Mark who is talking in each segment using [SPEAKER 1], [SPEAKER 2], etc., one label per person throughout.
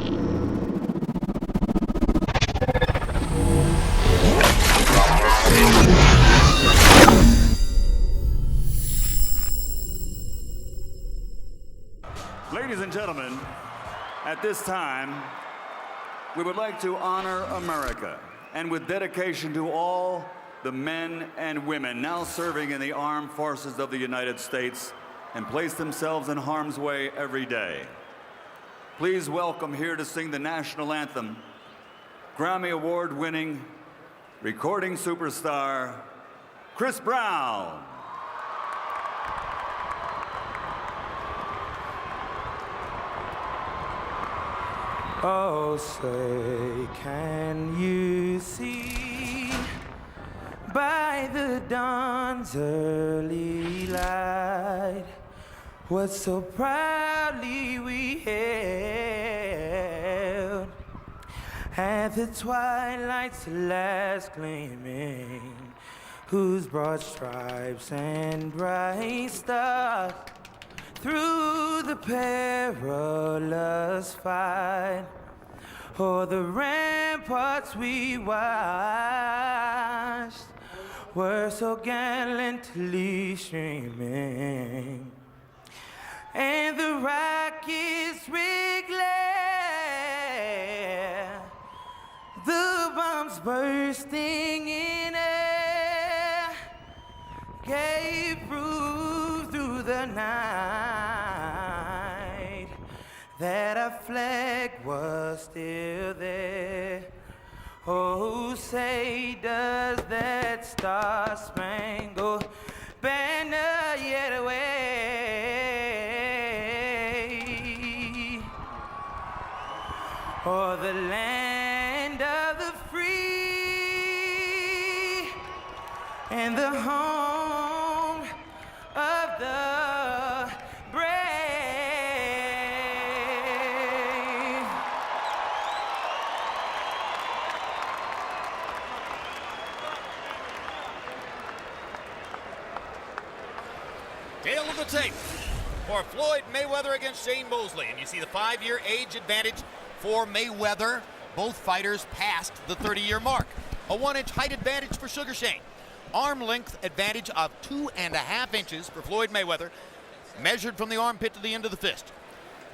[SPEAKER 1] Ladies and gentlemen, at this time, we would like to honor America, and with dedication to all the men and women now serving in the armed forces of the United States and place themselves in harm's way every day. Please welcome here to sing the national anthem, Grammy Award-winning recording superstar, Chris Brown.
[SPEAKER 2] Oh, say, can you see by the dawn's early light what so proudly we held at the twilight's last gleaming, whose broad stripes and bright stars through the perilous fight o'er the ramparts we watched were so gallantly streaming, and the rockets red glare, the bombs bursting in air, gave proof through the night that our flag was still there. Oh, say does that star-spangled banner yet wave o'er the land of the free and the home of the brave?
[SPEAKER 3] Tail of the tape for Floyd Mayweather against Shane Mosley. And you see the 5-year age advantage for Mayweather. Both fighters passed the 30-year mark. A 1-inch height advantage for Sugar Shane. Arm length advantage of 2.5 inches for Floyd Mayweather, measured from the armpit to the end of the fist.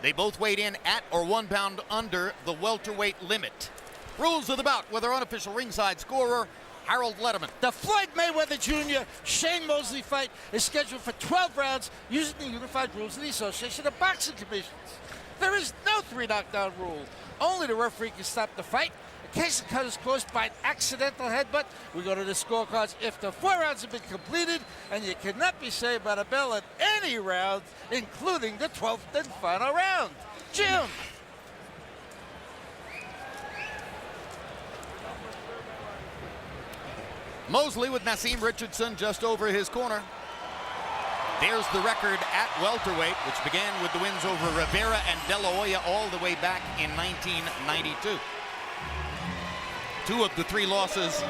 [SPEAKER 3] They both weighed in at or 1 pound under the welterweight limit. Rules of the bout with our unofficial ringside scorer, Harold Letterman.
[SPEAKER 4] The Floyd Mayweather Jr. Shane Mosley fight is scheduled for 12 rounds using the unified rules of the Association of Boxing Commissions. There is no 3 knockdown rule. Only the referee can stop the fight. In case the cut is caused by an accidental headbutt, we go to the scorecards if the 4 rounds have been completed, and you cannot be saved by the bell at any round, including the 12th and final round. Jim.
[SPEAKER 3] Mosley with Nassim Richardson just over his corner. There's the record at welterweight, which began with the wins over Rivera and De La Hoya all the way back in 1992. 2 of the 3 losses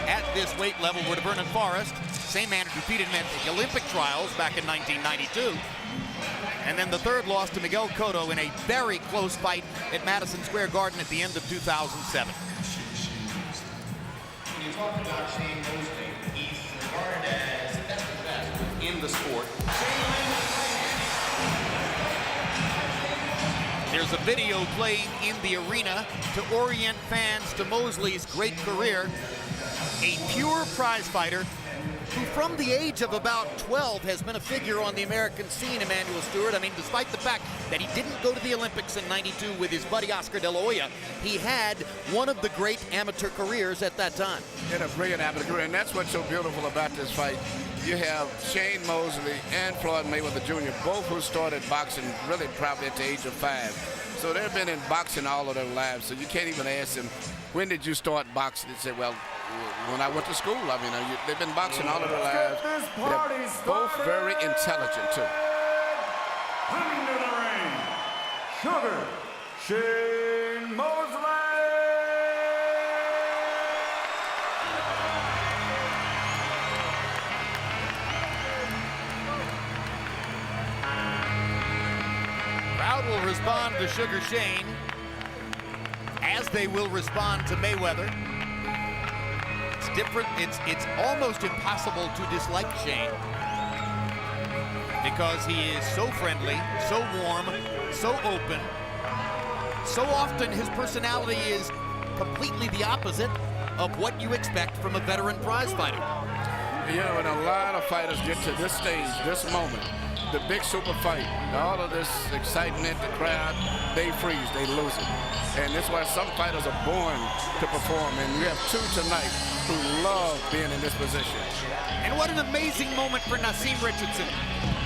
[SPEAKER 3] at this weight level were to Vernon Forrest, same man who defeated him at the Olympic trials back in 1992. And then the 3rd loss to Miguel Cotto in a very close fight at Madison Square Garden at the end of 2007.
[SPEAKER 5] When you talk about Shane Mosley, he's regarded as best of the best in the sport.
[SPEAKER 3] There's a video playing in the arena to orient fans to Mosley's great career. A pure prize fighter who from the age of about 12 has been a figure on the American scene, Emanuel Stewart. I mean, despite the fact that he didn't go to the Olympics in '92 with his buddy Oscar De La Hoya, he had one of the great amateur careers at that time.
[SPEAKER 6] He had a brilliant amateur career, and that's what's so beautiful about this fight. You have Shane Mosley and Floyd Mayweather Jr., both who started boxing really probably at the age of 5. So they've been in boxing all of their lives, so you can't even ask them, when did you start boxing? They say, well, when I went to school. I mean, they've been boxing all of their lives. They're both very intelligent, too.
[SPEAKER 1] Coming to the ring, Sugar Shane Mosley.
[SPEAKER 3] Crowd will respond to Sugar Shane as they will respond to Mayweather. It's different. It's almost impossible to dislike Shane because he is so friendly, so warm, so open. So often his personality is completely the opposite of what you expect from a veteran prize fighter.
[SPEAKER 6] You know, when a lot of fighters get to this stage, this moment, the big super fight, all of this excitement, the crowd, they freeze, they lose it. And that's why some fighters are born to perform. And you have two tonight who love being in this position.
[SPEAKER 3] And what an amazing moment for Naseem Richardson,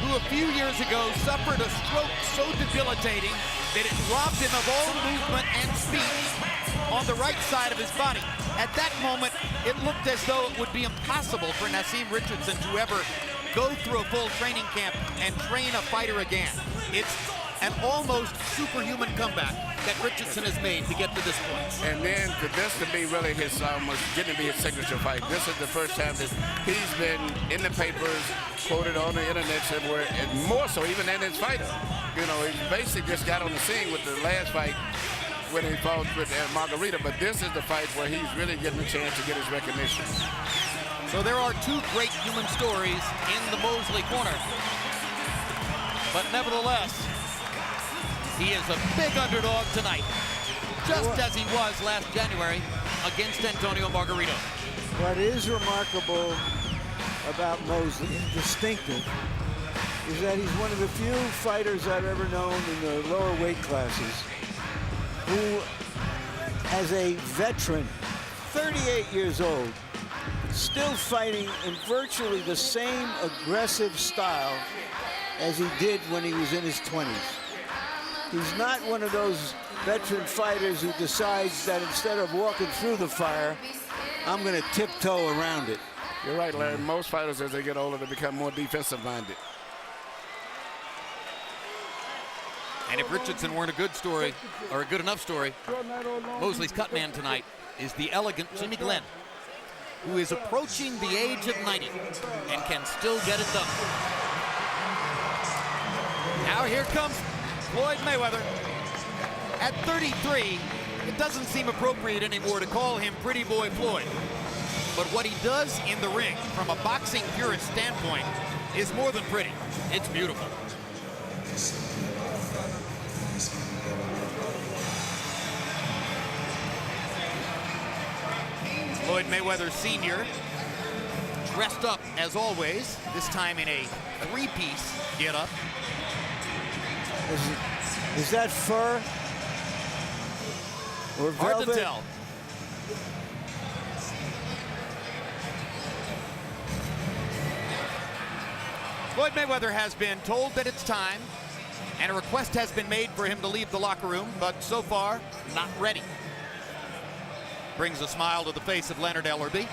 [SPEAKER 3] who a few years ago suffered a stroke so debilitating that it robbed him of all movement and speed on the right side of his body. At that moment, it looked as though it would be impossible for Naseem Richardson to ever go through a full training camp and train a fighter again. It's an almost superhuman comeback that Richardson has made to get to this point.
[SPEAKER 6] And then for this to be really his, almost getting to be his signature fight. This is the first time that he's been in the papers, quoted on the internet, somewhere, and more so even than his fighter. You know, he basically just got on the scene with the last fight when he fought with Margarita, but this is the fight where he's really getting a chance to get his recognition.
[SPEAKER 3] So there are two great human stories in the Mosley corner. But nevertheless, he is a big underdog tonight, just as he was last January against Antonio Margarito.
[SPEAKER 7] What is remarkable about Mosley, and distinctive, is that he's one of the few fighters I've ever known in the lower weight classes who, as a veteran, 38 years old, still fighting in virtually the same aggressive style as he did when he was in his 20s. He's not one of those veteran fighters who decides that instead of walking through the fire, I'm going to tiptoe around it.
[SPEAKER 6] You're right, Larry. Most fighters, as they get older, they become more defensive-minded.
[SPEAKER 3] And if Richardson weren't a good story, or a good enough story, Mosley's cut man tonight is the elegant Jimmy Glenn, who is approaching the age of 90 and can still get it done. Now here comes Floyd Mayweather. At 33, it doesn't seem appropriate anymore to call him Pretty Boy Floyd. But what he does in the ring, from a boxing purist standpoint, is more than pretty. It's beautiful. Floyd Mayweather Sr. dressed up as always, this time in a three-piece get-up.
[SPEAKER 7] Is that fur or velvet?
[SPEAKER 3] Hard to tell. Floyd Mayweather has been told that it's time, and a request has been made for him to leave the locker room, but so far, not ready. Brings a smile to the face of Leonard Ellerby.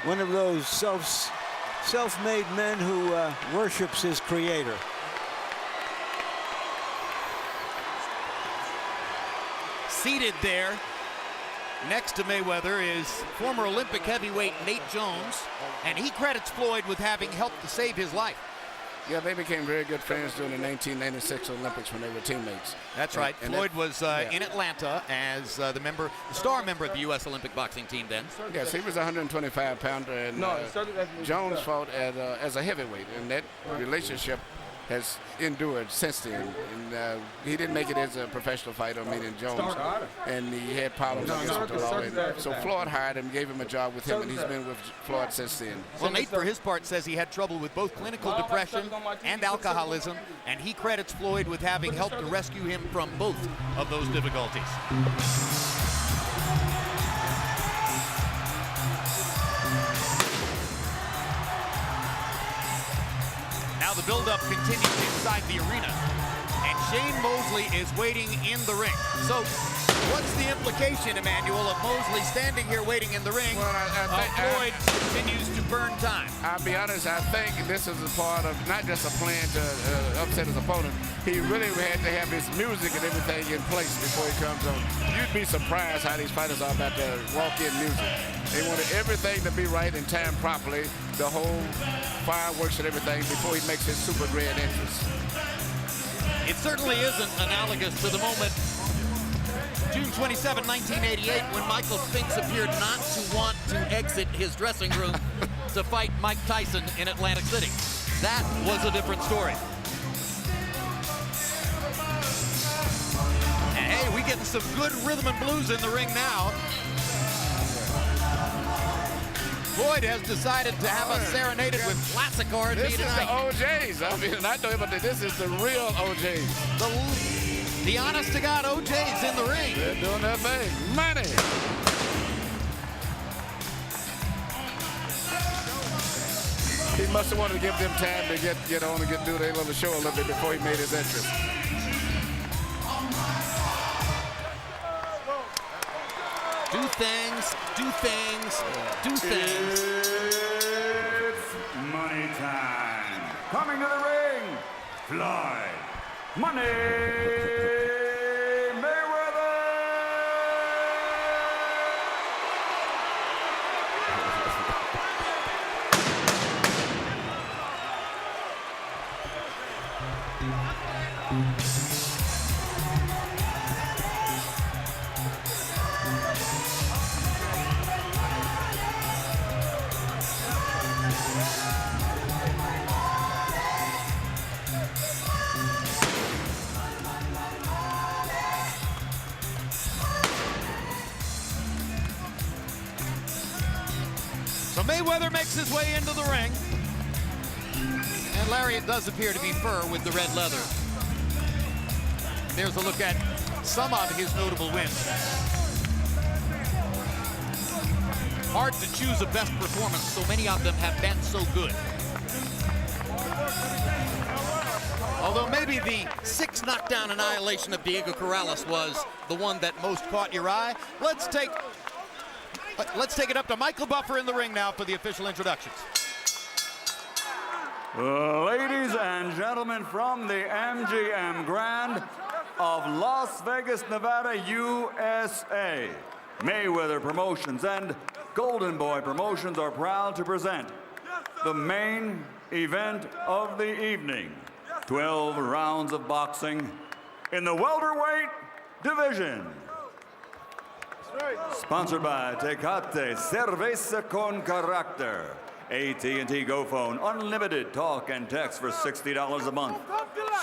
[SPEAKER 7] One of those self-made men who worships his creator.
[SPEAKER 3] Seated there next to Mayweather is former Olympic heavyweight Nate Jones, and he credits Floyd with having helped to save his life.
[SPEAKER 6] Yeah, they became very good friends during the 1996 Olympics when they were teammates.
[SPEAKER 3] That's right.
[SPEAKER 6] And
[SPEAKER 3] Floyd was in Atlanta as the star member of the U.S. Olympic boxing team then.
[SPEAKER 6] Yes, he was a 125-pounder, and Jones fought as a heavyweight, and that relationship has endured since then. And he didn't make it as a professional fighter, meaning Jones, and he had problems with the law. And so Floyd hired him, gave him a job with him, and he's been with Floyd since then.
[SPEAKER 3] Well, Nate, for his part, says he had trouble with both clinical depression and alcoholism, and he credits Floyd with having helped to rescue him from both of those difficulties. Now the build-up continues inside the arena, and Shane Mosley is waiting in the ring. So what's the implication, Emmanuel, of Mosley standing here waiting in the ring?
[SPEAKER 6] Well,
[SPEAKER 3] Floyd continues to burn time.
[SPEAKER 6] I'll be honest, I think this is a part of not just a plan to upset his opponent. He really had to have his music and everything in place before he comes on. You'd be surprised how these fighters are about to walk in music. They wanted everything to be right and timed properly, the whole fireworks and everything, before he makes his super grand entrance.
[SPEAKER 3] It certainly isn't analogous to the moment June 27, 1988, when Michael Spinks appeared not to want to exit his dressing room to fight Mike Tyson in Atlantic City. That was a different story. And hey, we getting some good rhythm and blues in the ring now. Floyd has decided to have us serenaded with classic R&B
[SPEAKER 6] This
[SPEAKER 3] tonight.
[SPEAKER 6] is the OJs. I mean, I know, but this is the real OJs.
[SPEAKER 3] The honest-to-God OJs in the ring.
[SPEAKER 6] They're doing their thing. Money. He must have wanted to give them time to get on and do their little show a little bit before he made his entrance.
[SPEAKER 3] Do things, do things, do things.
[SPEAKER 1] It's money time. Coming to the ring, Floyd Money Mayweather.
[SPEAKER 3] So Mayweather makes his way into the ring. And Larry, it does appear to be fur with the red leather. There's a look at some of his notable wins. Hard to choose a best performance, so many of them have been so good. Although maybe the 6 knockdown annihilation of Diego Corrales was the one that most caught your eye. Let's take it up to Michael Buffer in the ring now for the official introductions.
[SPEAKER 1] Ladies and gentlemen, from the MGM Grand of Las Vegas, Nevada, USA, Mayweather Promotions and Golden Boy Promotions are proud to present the main event of the evening. 12 rounds of boxing in the welterweight division. Sponsored by Tecate Cerveza con Carácter. AT&T Go Phone, unlimited talk and text for $60 a month.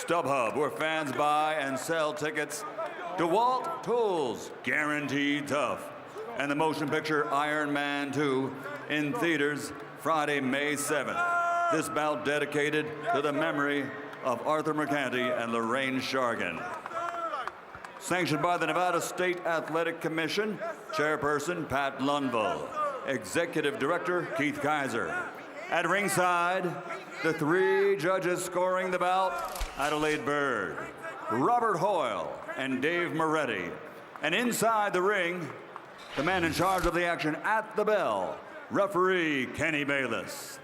[SPEAKER 1] StubHub, where fans buy and sell tickets. DeWalt Tools, guaranteed tough. And the motion picture Iron Man 2 in theaters Friday, May 7th. This bout dedicated to the memory of Arthur Mercanti and Lorraine Shargan. Sanctioned by the Nevada State Athletic Commission, Chairperson Pat Lundvall, Executive Director Keith Kaiser. At ringside, the 3 judges scoring the bout, Adelaide Bird, Robert Hoyle, and Dave Moretti. And inside the ring, the man in charge of the action at the bell, referee Kenny Bayless.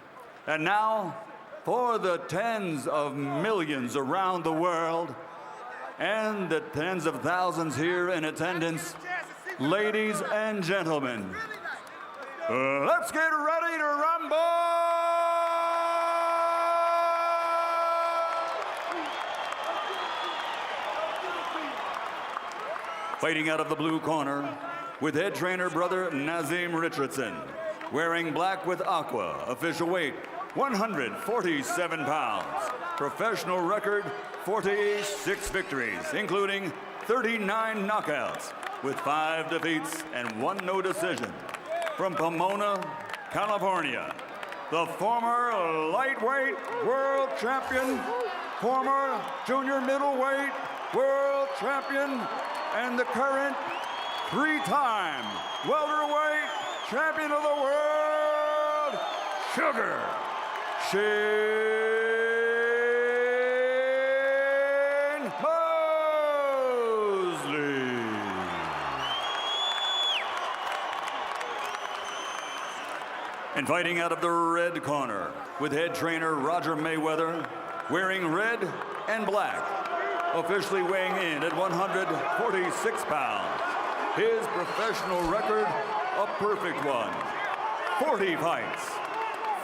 [SPEAKER 1] And now, for the tens of millions around the world, and the tens of thousands here in attendance, ladies and gentlemen, let's get ready to rumble! Fighting out of the blue corner, with head trainer brother Nazim Richardson, wearing black with aqua, official weight 147 pounds, professional record 46 victories, including 39 knockouts, with 5 defeats and 1 no decision. From Pomona, California, the former lightweight world champion, former junior middleweight world champion, and the current 3-time welterweight champion of the world, Sugar Shane Mosley. And fighting out of the red corner, with head trainer Roger Mayweather, wearing red and black, officially weighing in at 146 pounds. His professional record, a perfect one. 40 fights,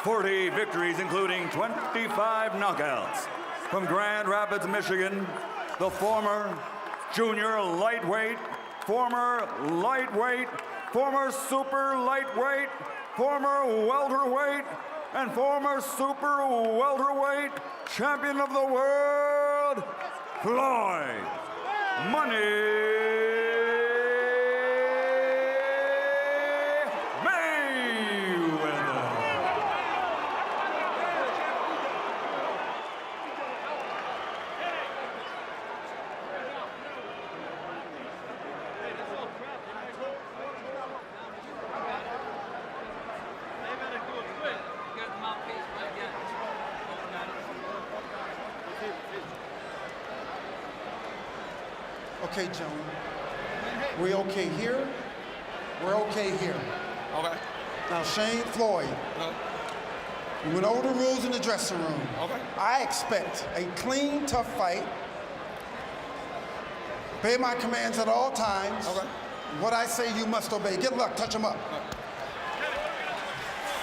[SPEAKER 1] 40 victories, including 25 knockouts, from Grand Rapids, Michigan, the former junior lightweight, former lightweight, former super lightweight, former welterweight, and former super welterweight champion of the world, Floyd Money Mayweather.
[SPEAKER 8] Okay, gentlemen. We okay here? We're okay here.
[SPEAKER 3] Okay.
[SPEAKER 8] Now, Shane Floyd, we went over the rules in the dressing room.
[SPEAKER 3] Okay.
[SPEAKER 8] I expect a clean, tough fight. Obey my commands at all times.
[SPEAKER 3] Okay.
[SPEAKER 8] What I say, you must obey. Good luck. Touch him up.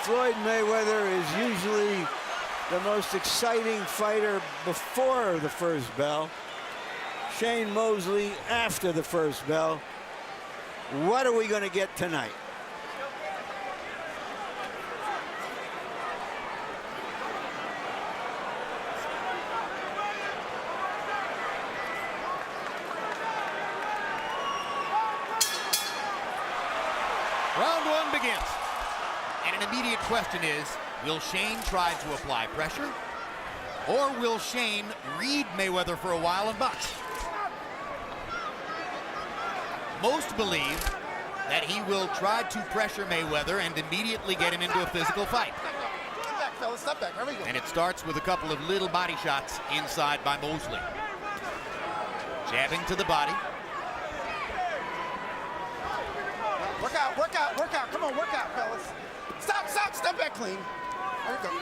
[SPEAKER 7] Floyd Mayweather is usually the most exciting fighter before the first bell. Shane Mosley after the first bell. What are we going to get tonight?
[SPEAKER 3] Round one begins. And an immediate question is, will Shane try to apply pressure? Or will Shane read Mayweather for a while and box? Most believe that he will try to pressure Mayweather and immediately get him into a physical fight.
[SPEAKER 8] Step back, fellas. Step back. There we go.
[SPEAKER 3] And it starts with a couple of little body shots inside by Mosley. Jabbing to the body.
[SPEAKER 8] Work out, work out, work out. Come on, work out, fellas. Stop, stop. Step back clean. There we go.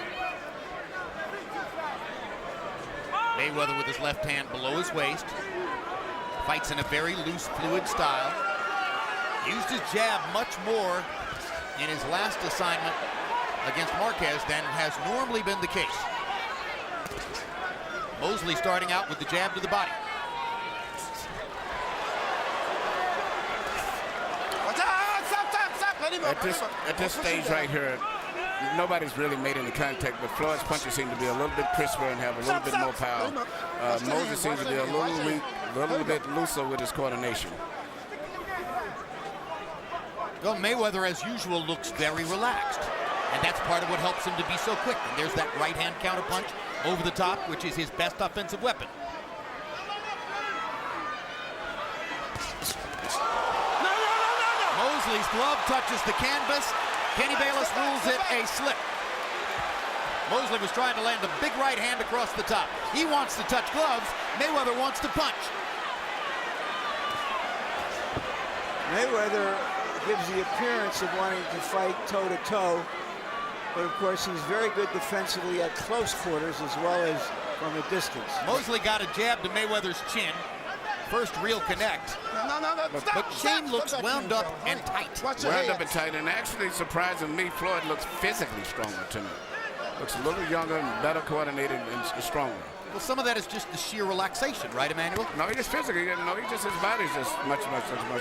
[SPEAKER 3] Mayweather with his left hand below his waist. Fights in a very loose, fluid style. Used his jab much more in his last assignment against Marquez than has normally been the case. Mosley starting out with the jab to the body.
[SPEAKER 8] Stop. Let him up.
[SPEAKER 6] At this stage right here, nobody's really made any contact, but Floyd's punches seem to be a little bit crisper and have a little bit more power. Mosley seems to be a little weak, a little bit looser with his coordination.
[SPEAKER 3] Well, Mayweather, as usual, looks very relaxed. And that's part of what helps him to be so quick. And there's that right-hand counterpunch over the top, which is his best offensive weapon. Mosley's glove touches the canvas. Kenny Bayless rules it a slip. Mosley was trying to land a big right hand across the top. He wants to touch gloves. Mayweather wants to punch.
[SPEAKER 7] Mayweather gives the appearance of wanting to fight toe-to-toe, but of course he's very good defensively at close quarters as well as from a distance.
[SPEAKER 3] Mosley got a jab to Mayweather's chin. First real connect.
[SPEAKER 8] No.
[SPEAKER 3] But Shane looks wound up and tight.
[SPEAKER 6] Wound up and tight, and actually surprising me, Floyd looks physically stronger to me. Looks a little younger and better coordinated and stronger.
[SPEAKER 3] Well, some of that is just the sheer relaxation, right, Emmanuel?
[SPEAKER 6] No, he just physically, his body's just much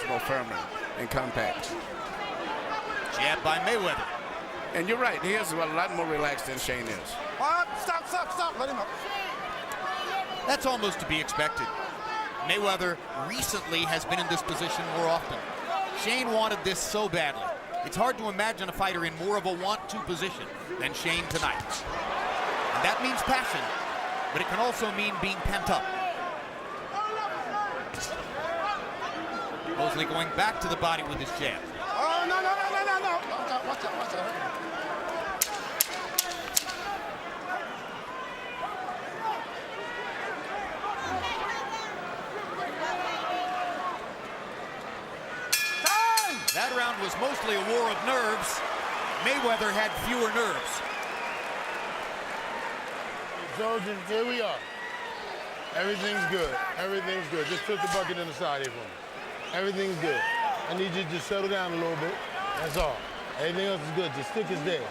[SPEAKER 6] more firmer and compact.
[SPEAKER 3] Jab by Mayweather.
[SPEAKER 6] And you're right, he is a lot more relaxed than Shane is.
[SPEAKER 8] Stop. Let him up.
[SPEAKER 3] That's almost to be expected. Mayweather recently has been in this position more often. Shane wanted this so badly. It's hard to imagine a fighter in more of a want-to position than Shane tonight. And that means passion, but it can also mean being pent up. Mosley going back to the body with his jab.
[SPEAKER 8] Oh, no. Watch out.
[SPEAKER 3] That round was mostly a war of nerves. Mayweather had fewer nerves.
[SPEAKER 9] Soldiers, here we are. Everything's good. Just put the bucket in the side here for me. Everything's good. I need you to just settle down a little bit. That's all. Everything else is good. Just stick is there.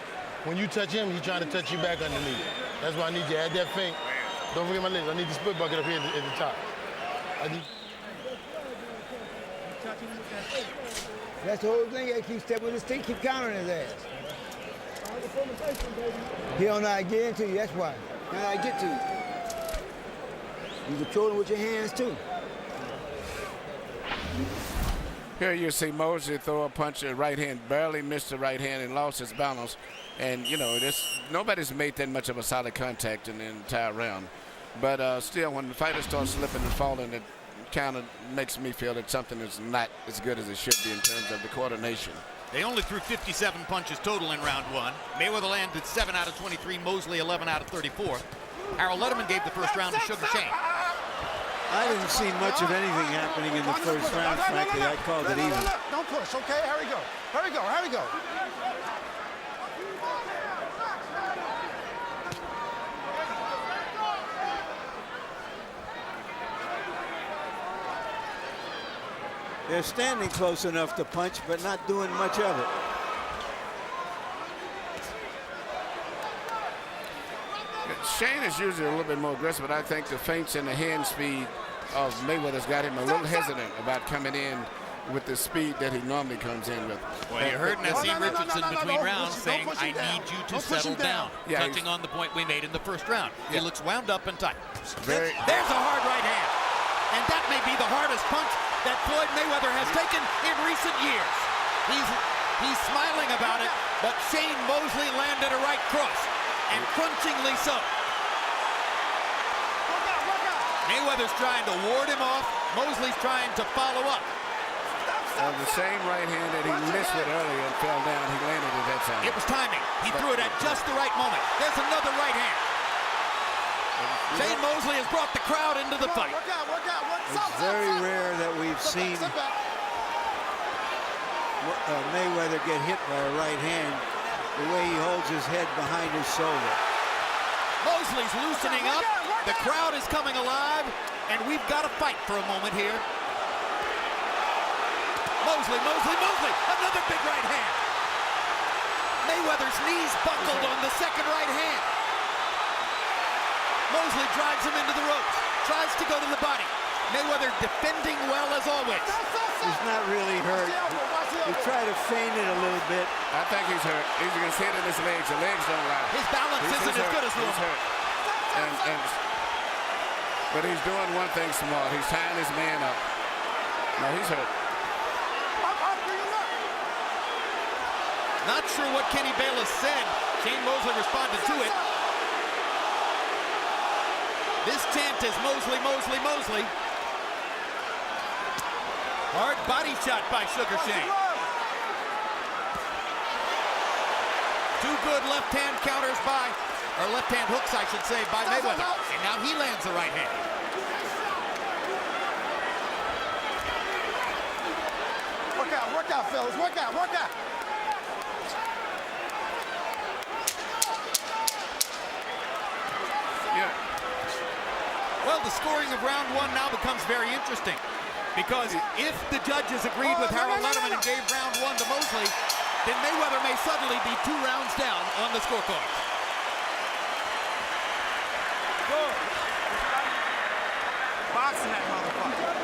[SPEAKER 9] When you touch him, he's trying to touch you back underneath. That's why I need you to add that feint. Don't forget my legs. I need the split bucket up here at the top.
[SPEAKER 10] That's the whole thing. You keep stepping with his stick, keep countering his ass. He don't know how to get into you, that's why. He don't know how to get to you. You control him with your hands, too.
[SPEAKER 6] Here you see Mosley throw a punch at right hand, barely missed the right hand and lost his balance. And, you know, nobody's made that much of a solid contact in the entire round. But still, when the fighter starts slipping and falling, it kind of makes me feel that something is not as good as it should be in terms of the coordination.
[SPEAKER 3] They only threw 57 punches total in round one. Mayweather landed 7 out of 23, Mosley 11 out of 34. Harold Letterman gave the first round to Sugar Shane.
[SPEAKER 7] I didn't see much of anything happening in the first round, frankly. I called it even.
[SPEAKER 8] Don't push, okay? Here we go. Here we go, here we go.
[SPEAKER 7] They're standing close enough to punch, but not doing much of it.
[SPEAKER 6] Shane is usually a little bit more aggressive, but I think the feints and the hand speed of Mayweather's got him a little hesitant about coming in with the speed that he normally comes in with.
[SPEAKER 3] Well, you heard Naseem Richardson between rounds saying, I need you to settle down, touching on the point we made in the first round. He looks wound up and tight. There's a hard right hand. And that may be the hardest punch that Floyd Mayweather has taken in recent years. He's smiling about it, but Shane Mosley landed a right cross, and crunchingly so. Mayweather's trying to ward him off. Mosley's trying to follow up.
[SPEAKER 6] The same right hand that he missed with earlier and fell down, he landed at that time.
[SPEAKER 3] It was timing. He threw it at just the right moment. There's another right hand. Shane Mosley has brought the crowd into the fight.
[SPEAKER 7] It's very rare that we've seen Mayweather get hit by a right hand the way he holds his head behind his shoulder.
[SPEAKER 3] Mosley's loosening up. The crowd is coming alive, and we've got to fight for a moment here. Mosley, another big right hand. Mayweather's knees buckled on the second right hand. Mosley drives him into the ropes, tries to go to the body. Mayweather defending well as always.
[SPEAKER 7] He's not really hurt. He tried to feint it a little bit.
[SPEAKER 6] I think he's hurt. He's against hit in his legs. The legs don't lie.
[SPEAKER 3] His balance isn't as good as normal.
[SPEAKER 6] He's hurt. But he's doing one thing smart. He's tying his man up. No, he's hurt.
[SPEAKER 3] Not sure what Kenny Bayless said. Shane Mosley responded to it. This chant is Mosley, Mosley, Mosley. Hard body shot by Sugar Shane. Two good left-hand counters by, or left-hand hooks, I should say, by Mayweather. And now he lands the right hand.
[SPEAKER 8] Work out, fellas. Work out.
[SPEAKER 6] Yeah.
[SPEAKER 3] Well, the scoring of round one now becomes very interesting, because if the judges agreed with Harold Letterman and gave round one to Mosley, then Mayweather may suddenly be 2 rounds down on the scorecard.
[SPEAKER 8] Boxing that motherfucker.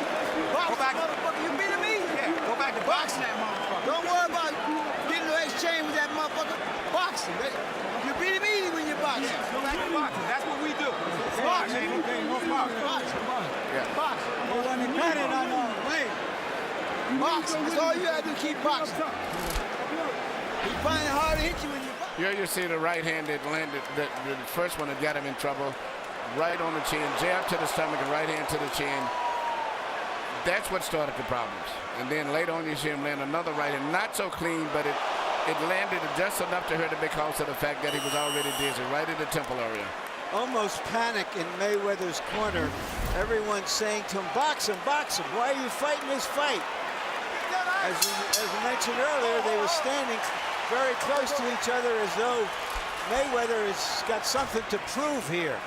[SPEAKER 8] Go back. You beating me? Yeah. Go back to boxing that motherfucker. Don't worry about getting no exchange with that motherfucker. Boxing. You're beating me when you're boxing. Go back to boxing. That's what we do. Boxing.
[SPEAKER 6] Yeah.
[SPEAKER 8] Boxing. Boxing. That's all you have to keep boxing. You find it hard to hit you when you box.
[SPEAKER 6] Here you see the right hand that landed, the first one that got him in trouble. Right on the chin, jab to the stomach and right hand to the chin. That's what started the problems. And then later on you see him land another right hand, not so clean, but it landed just enough to hurt him because of the fact that he was already dizzy, right in the temple area.
[SPEAKER 7] Almost panic in Mayweather's corner. Everyone's saying to him, box him, box him. Why are you fighting this fight? As we mentioned earlier, they were standing very close to each other as though Mayweather has got something to prove here.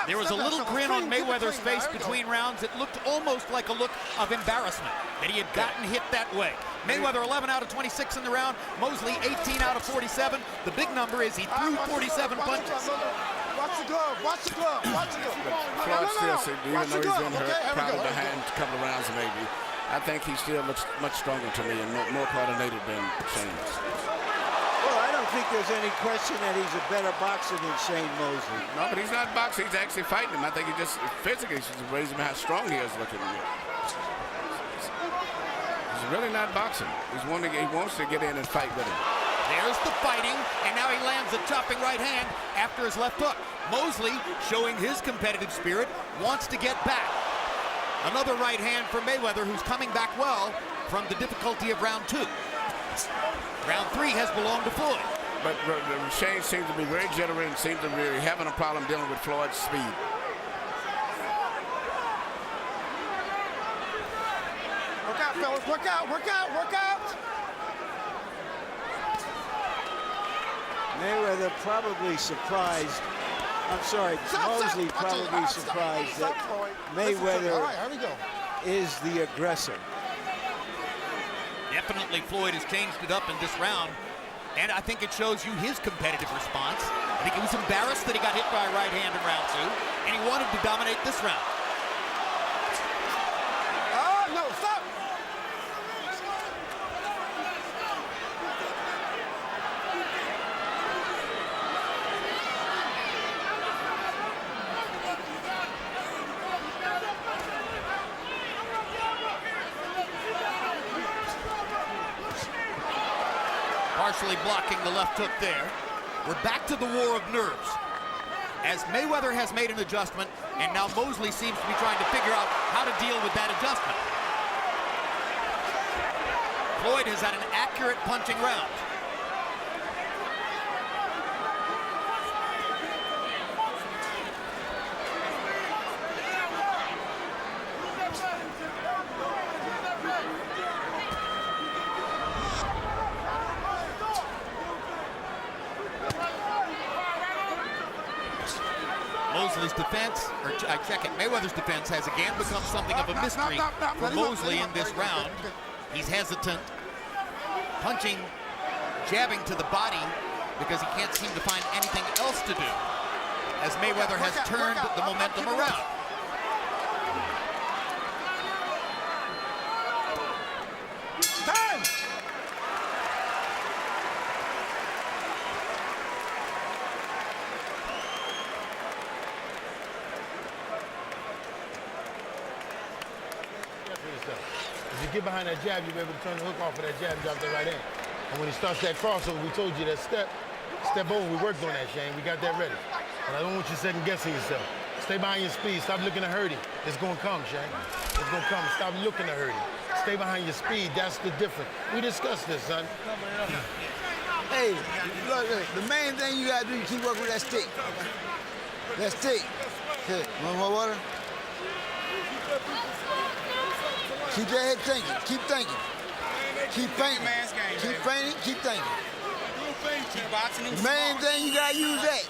[SPEAKER 3] There was a little grin on Mayweather's face between rounds. It looked almost like a look of embarrassment that he had gotten hit that way. Mayweather 11 out of 26 in the round. Mosley 18 out of 47. The big number is he threw 47 punches.
[SPEAKER 8] Watch the glove. Watch the glove. Watch the glove.
[SPEAKER 6] Floyd still seems, even though he's been hurt,
[SPEAKER 8] Okay,
[SPEAKER 6] probably behind a couple of rounds maybe, I think he still looks much stronger to me and more coordinated than Shane.
[SPEAKER 7] Well, I don't think there's any question that he's a better boxer than Shane Mosley.
[SPEAKER 6] No, but he's not boxing. He's actually fighting him. I think he just physically should raise him how strong he is looking. He's really not boxing. He wants to get in and fight with him.
[SPEAKER 3] There's the fighting, and now he lands a chopping right hand after his left hook. Mosley, showing his competitive spirit, wants to get back. Another right hand for Mayweather, who's coming back well from the difficulty of round 2. Round 3 has belonged to Floyd.
[SPEAKER 6] But Shane seems to be very generous and seems to be having a problem dealing with Floyd's speed.
[SPEAKER 8] Work out, fellas. Work out, work out, work out.
[SPEAKER 7] Mayweather probably surprised. I'm sorry, Mosley probably surprised that Mayweather is the aggressor.
[SPEAKER 3] Definitely Floyd has changed it up in this round, and I think it shows you his competitive response. I think he was embarrassed that he got hit by a right hand in round 2, and he wanted to dominate this round.
[SPEAKER 8] Oh, no, stop.
[SPEAKER 3] Partially blocking the left hook there. We're back to the war of nerves, as Mayweather has made an adjustment, and now Mosley seems to be trying to figure out how to deal with that adjustment. Floyd has had an accurate punching round. Mosley's defense, or I check it, Mayweather's defense has again become something of a mystery for Mosley in this round. He's hesitant, punching, jabbing to the body because he can't seem to find anything else to do, as Mayweather has turned the momentum around.
[SPEAKER 8] Time!
[SPEAKER 9] If you get behind that jab, you'll be able to turn the hook off of that jab and drop that right hand. And when he starts that crossover, we told you that step over, we worked on that, Shane. We got that ready. And I don't want you second guessing yourself. Stay behind your speed. Stop looking to hurt him. It's going to come, Shane. It's going to come. Stop looking to hurt him. Stay behind your speed. That's the difference. We discussed this, son.
[SPEAKER 10] Hey, look, the main thing you gotta do, you keep working with that stick. That stick. Okay, want more water? Keep your head thinking. Keep thinking. Keep fainting. Keep fainting. Keep thinking. The main thing you gotta use that.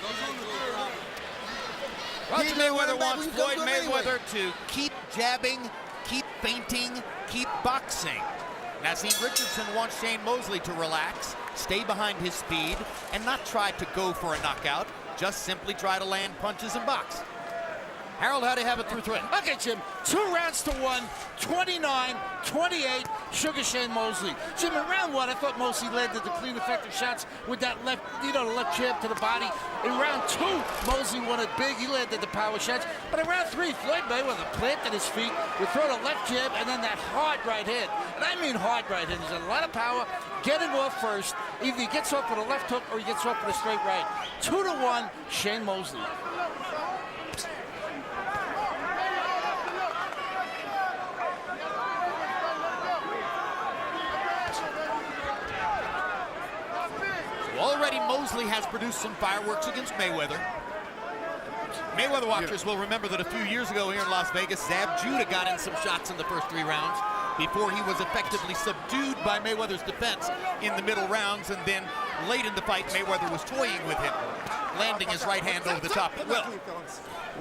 [SPEAKER 3] Roger Mayweather wants Floyd Mayweather to keep jabbing, keep feinting, keep boxing. Naseem Richardson wants Shane Mosley to relax, stay behind his speed, and not try to go for a knockout, just simply try to land punches and box. Harold, how do you have it through 3?
[SPEAKER 4] Okay, Jim, 2 rounds to 1, 29-28, Sugar Shane Mosley. Jim, in round 1, I thought Mosley landed the clean, effective shots with that left, the left jab to the body. In round 2, Mosley won it big. He landed the power shots. But in round 3, Floyd Mayweather planted his feet, would throw the left jab, and then that hard right hand. And I mean hard right hand. He's got a lot of power. Get it off first. Either he gets off with a left hook or he gets off with a straight right. 2-1, Shane Mosley.
[SPEAKER 3] Already Mosley has produced some fireworks against Mayweather. Mayweather watchers will remember that a few years ago here in Las Vegas, Zab Judah got in some shots in the first 3 rounds before he was effectively subdued by Mayweather's defense in the middle rounds, and then late in the fight, Mayweather was toying with him, landing his right hand over the top at will.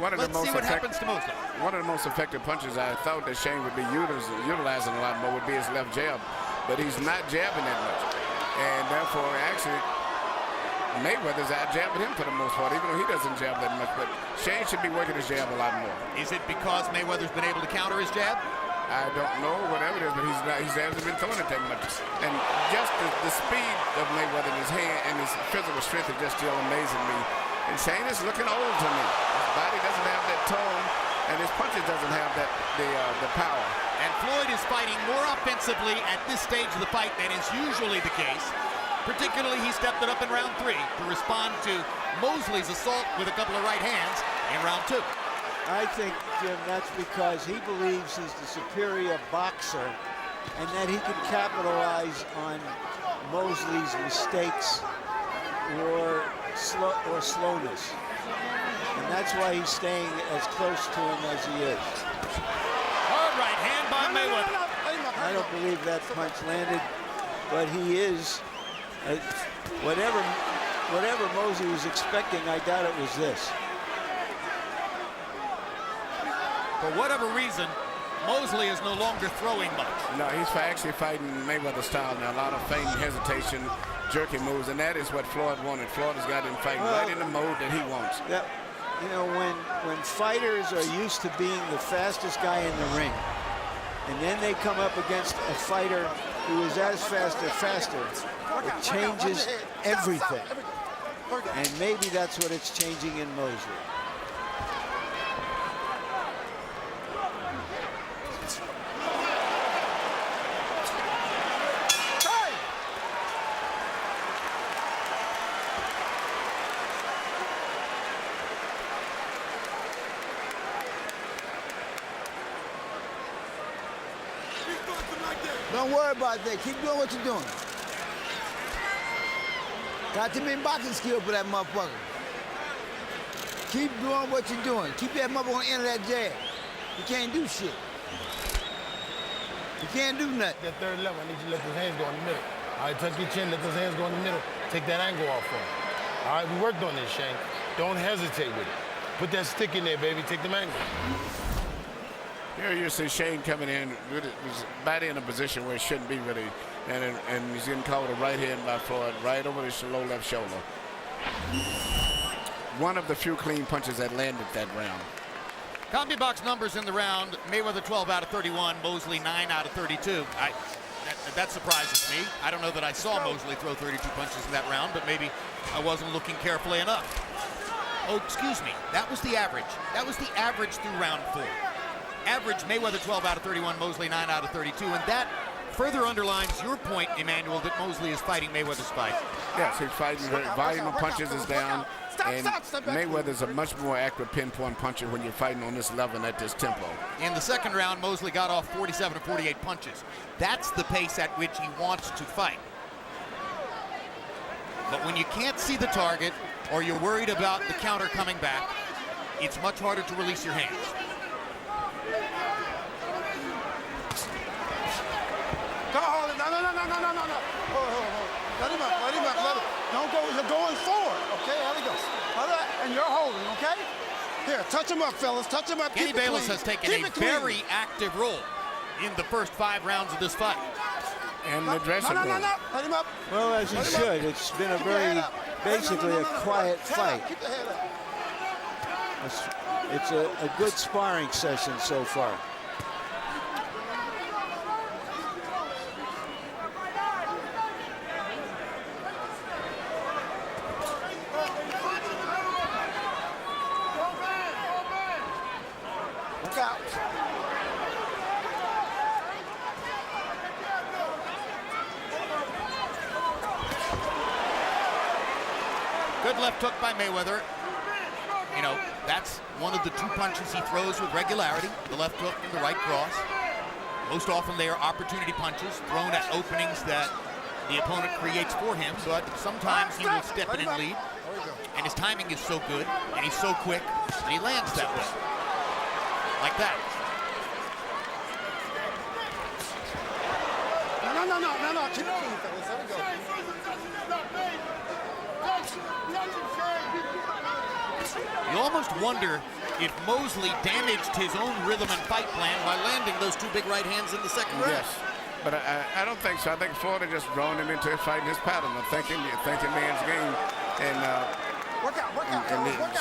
[SPEAKER 3] Let's see what happens to Mosley.
[SPEAKER 6] One of the most effective punches I thought that Shane would be utilizing a lot more would be his left jab, but he's not jabbing that much. And therefore, actually, Mayweather's out-jabbing him for the most part, even though he doesn't jab that much. But Shane should be working his jab a lot more.
[SPEAKER 3] Is it because Mayweather's been able to counter his jab?
[SPEAKER 6] I don't know, whatever it is, but he hasn't been throwing it that much. And just the speed of Mayweather in his hand and his physical strength is just still amazing me. And Shane is looking old to me. His body doesn't have that tone, and his punches doesn't have that the power.
[SPEAKER 3] And Floyd is fighting more offensively at this stage of the fight than is usually the case. Particularly, he stepped it up in round 3 to respond to Mosley's assault with a couple of right hands in round 2.
[SPEAKER 7] I think, Jim, that's because he believes he's the superior boxer and that he can capitalize on Mosley's mistakes or slowness. And that's why he's staying as close to him as he is.
[SPEAKER 3] Hard right hand by Mayweather.
[SPEAKER 7] I don't believe that punch landed, but he is, whatever Mosley was expecting, I doubt it was this.
[SPEAKER 3] For whatever reason, Mosley is no longer throwing much.
[SPEAKER 6] No, he's actually fighting Mayweather style now. A lot of feint, hesitation, jerky moves, and that is what Floyd wanted. Floyd has got him fighting right in the mode that he wants.
[SPEAKER 7] Yeah, you know, when fighters are used to being the fastest guy in the ring, and then they come up against a fighter who is as fast or faster, it changes everything. And maybe that's what it's changing in Mosley.
[SPEAKER 10] Don't worry about that. Keep doing what you're doing. Got too many boxing skills for that motherfucker. Keep doing what you're doing. Keep that motherfucker on the end of that jab. You can't do shit. You can't do nothing.
[SPEAKER 9] That third level, I need you to let those hands go in the middle. All right, tuck your chin, let those hands go in the middle. Take that angle off for him. All right, we worked on this, Shane. Don't hesitate with it. Put that stick in there, baby. Take them angles.
[SPEAKER 6] Here you see Shane coming in with his body in a position where it shouldn't be really, and he's getting caught with a right hand by Floyd right over his low left shoulder. One of the few clean punches that landed that round.
[SPEAKER 3] CompuBox numbers in the round: Mayweather 12 out of 31, Mosley 9 out of 32. That surprises me. I don't know that I saw Mosley throw 32 punches in that round, but maybe I wasn't looking carefully enough. Oh, excuse me. That was the average. That was the average through round 4. Average, Mayweather 12 out of 31, Mosley 9 out of 32, and that further underlines your point, Emmanuel, that Mosley is fighting Mayweather's fight.
[SPEAKER 6] Yes, he's fighting. The volume of punches is down, and Mayweather's a much more accurate pinpoint puncher when you're fighting on this level and at this tempo.
[SPEAKER 3] In the second round, Mosley got off 47 of 48 punches. That's the pace at which he wants to fight. But when you can't see the target, or you're worried about the counter coming back, it's much harder to release your hands.
[SPEAKER 8] Go hold it. No. Hold. Let him up. Don't go. You're going forward. Okay, there we go. Hold that, and you're holding. Okay. Here, touch him up, fellas. Touch him up.
[SPEAKER 3] Kenny Bayless has taken a very active role in the first 5 rounds of this fight.
[SPEAKER 6] And the dressing room.
[SPEAKER 8] No. Let him up.
[SPEAKER 7] Well, as he should. It's been a basically a quiet fight.
[SPEAKER 8] Keep the head up.
[SPEAKER 7] It's a good sparring session so far.
[SPEAKER 8] Look out.
[SPEAKER 3] Good left hook by Mayweather. You know, that's one of the 2 punches he throws with regularity, the left hook and the right cross. Most often they are opportunity punches thrown at openings that the opponent creates for him, but sometimes he will step in and lead. And his timing is so good, and he's so quick, and he lands that way. Like that.
[SPEAKER 8] No. Keep it clean, fellas. There we go.
[SPEAKER 3] You almost wonder if Mosley damaged his own rhythm and fight plan by landing those 2 big right hands in the second round.
[SPEAKER 6] Yes, but I don't think so. I think Floyd had just drawn him into fighting his pattern of thinking man's game, And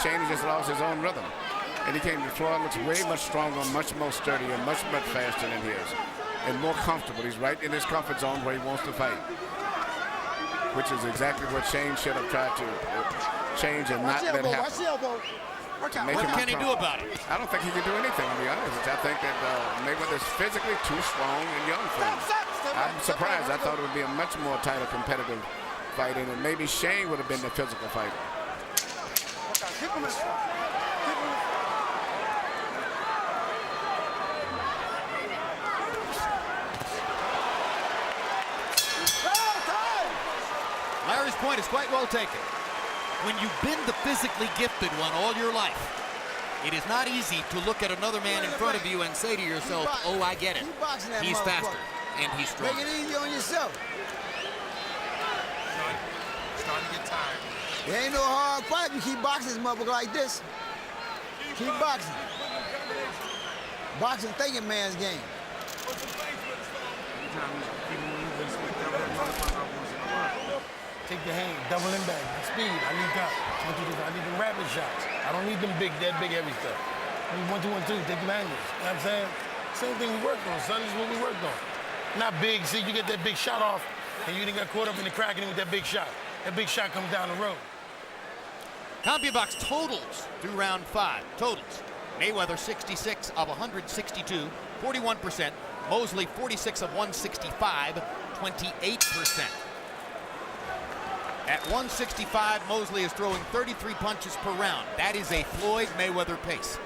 [SPEAKER 6] Shane just lost his own rhythm. And he came to Floyd, looks way much stronger, much more sturdier, much faster than his. And more comfortable. He's right in his comfort zone where he wants to fight. Which is exactly what Shane should have tried to change and not let happen.
[SPEAKER 3] What can he do about it?
[SPEAKER 6] I don't think he can do anything, to be honest. I think that Mayweather's physically too strong and young for him. I'm surprised. I thought it would be a much more tighter competitive fight, and maybe Shane would have been the physical fighter.
[SPEAKER 3] Larry's point is quite well taken. When you've been the physically gifted one all your life, it is not easy to look at another man in front of you and say to yourself, oh, I get it. He's faster and he's stronger.
[SPEAKER 10] Make it easy on yourself.
[SPEAKER 8] Starting to get tired.
[SPEAKER 10] It ain't no hard fight if you keep boxing this motherfucker like this. Keep boxing. Boxing thinking man's game.
[SPEAKER 9] Take the hand, double him back, speed. I need that. I need them rapid shots. I don't need them big heavy stuff. I need 1, 2, 1, 2. Take them angles. You know what I'm saying? Same thing we worked on, son. This is what we worked on. Not big. See, you get that big shot off, and you didn't get caught up in the cracking with that big shot. That big shot comes down the road.
[SPEAKER 3] CompuBox totals through round 5. Totals. Mayweather 66 of 162, 41%. Mosley 46 of 165, 28%. At 165, Mosley is throwing 33 punches per round. That is a Floyd Mayweather pace.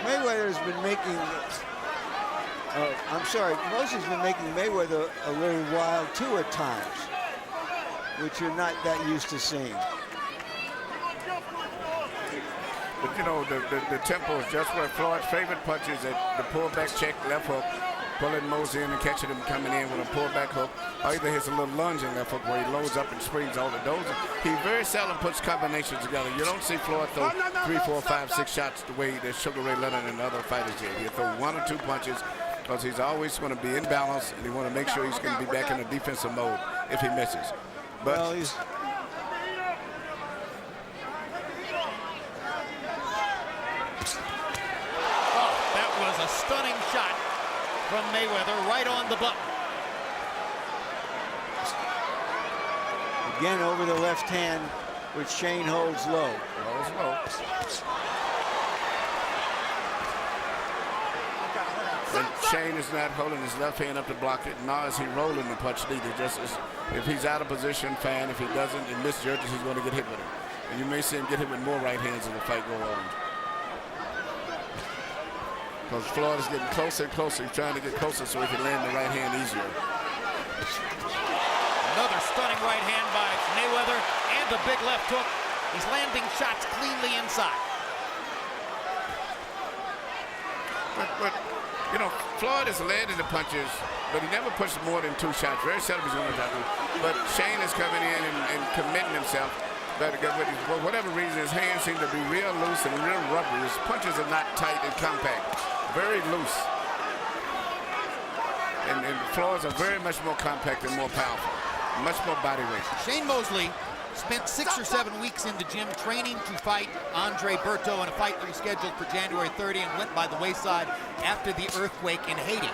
[SPEAKER 7] Mayweather's been making, Mosley's been making Mayweather a little wild too at times, which you're not that used to seeing.
[SPEAKER 6] But you know, the tempo is just where Floyd's favorite punches at the pullback check, left hook, pulling Mosley in and catching him coming in with a pullback hook, or either hits a little lunge in left hook where he loads up and springs all the those. He very seldom puts combinations together. You don't see Floyd throw 3, 4, 5, 6 shots the way that Sugar Ray Leonard and other fighters did. He'll throw 1 or 2 punches because he's always going to be in balance and he want to make sure he's going to be back in a defensive mode if he misses. But
[SPEAKER 7] well, he's
[SPEAKER 3] That was a stunning shot from Mayweather right on the button.
[SPEAKER 7] again over the left hand, which Shane holds low.
[SPEAKER 6] Holds low. And Shane is not holding his left hand up to block it, nor is he rolling the punch neither. Just as if he's out of position, fine. If he doesn't and misjudges, he's going to get hit with it. And you may see him get hit with more right hands as the fight goes on. Because Floyd is getting closer and closer. He's trying to get closer so he can land the right hand easier.
[SPEAKER 3] Another stunning right hand by Mayweather and the big left hook. He's landing shots cleanly inside.
[SPEAKER 6] But you know, Floyd has landed the punches, but he never pushes more than 2 shots. Very seldom he's going to try to. But Shane is coming in and committing himself. But for whatever reason, his hands seem to be real loose and real rubbery. His punches are not tight and compact. Very loose. And Floyd's are very much more compact and more powerful. Much more body weight.
[SPEAKER 3] Shane Mosley spent 6 or 7 weeks in the gym training to fight Andre Berto in a fight rescheduled for January 30 and went by the wayside after the earthquake in Haiti.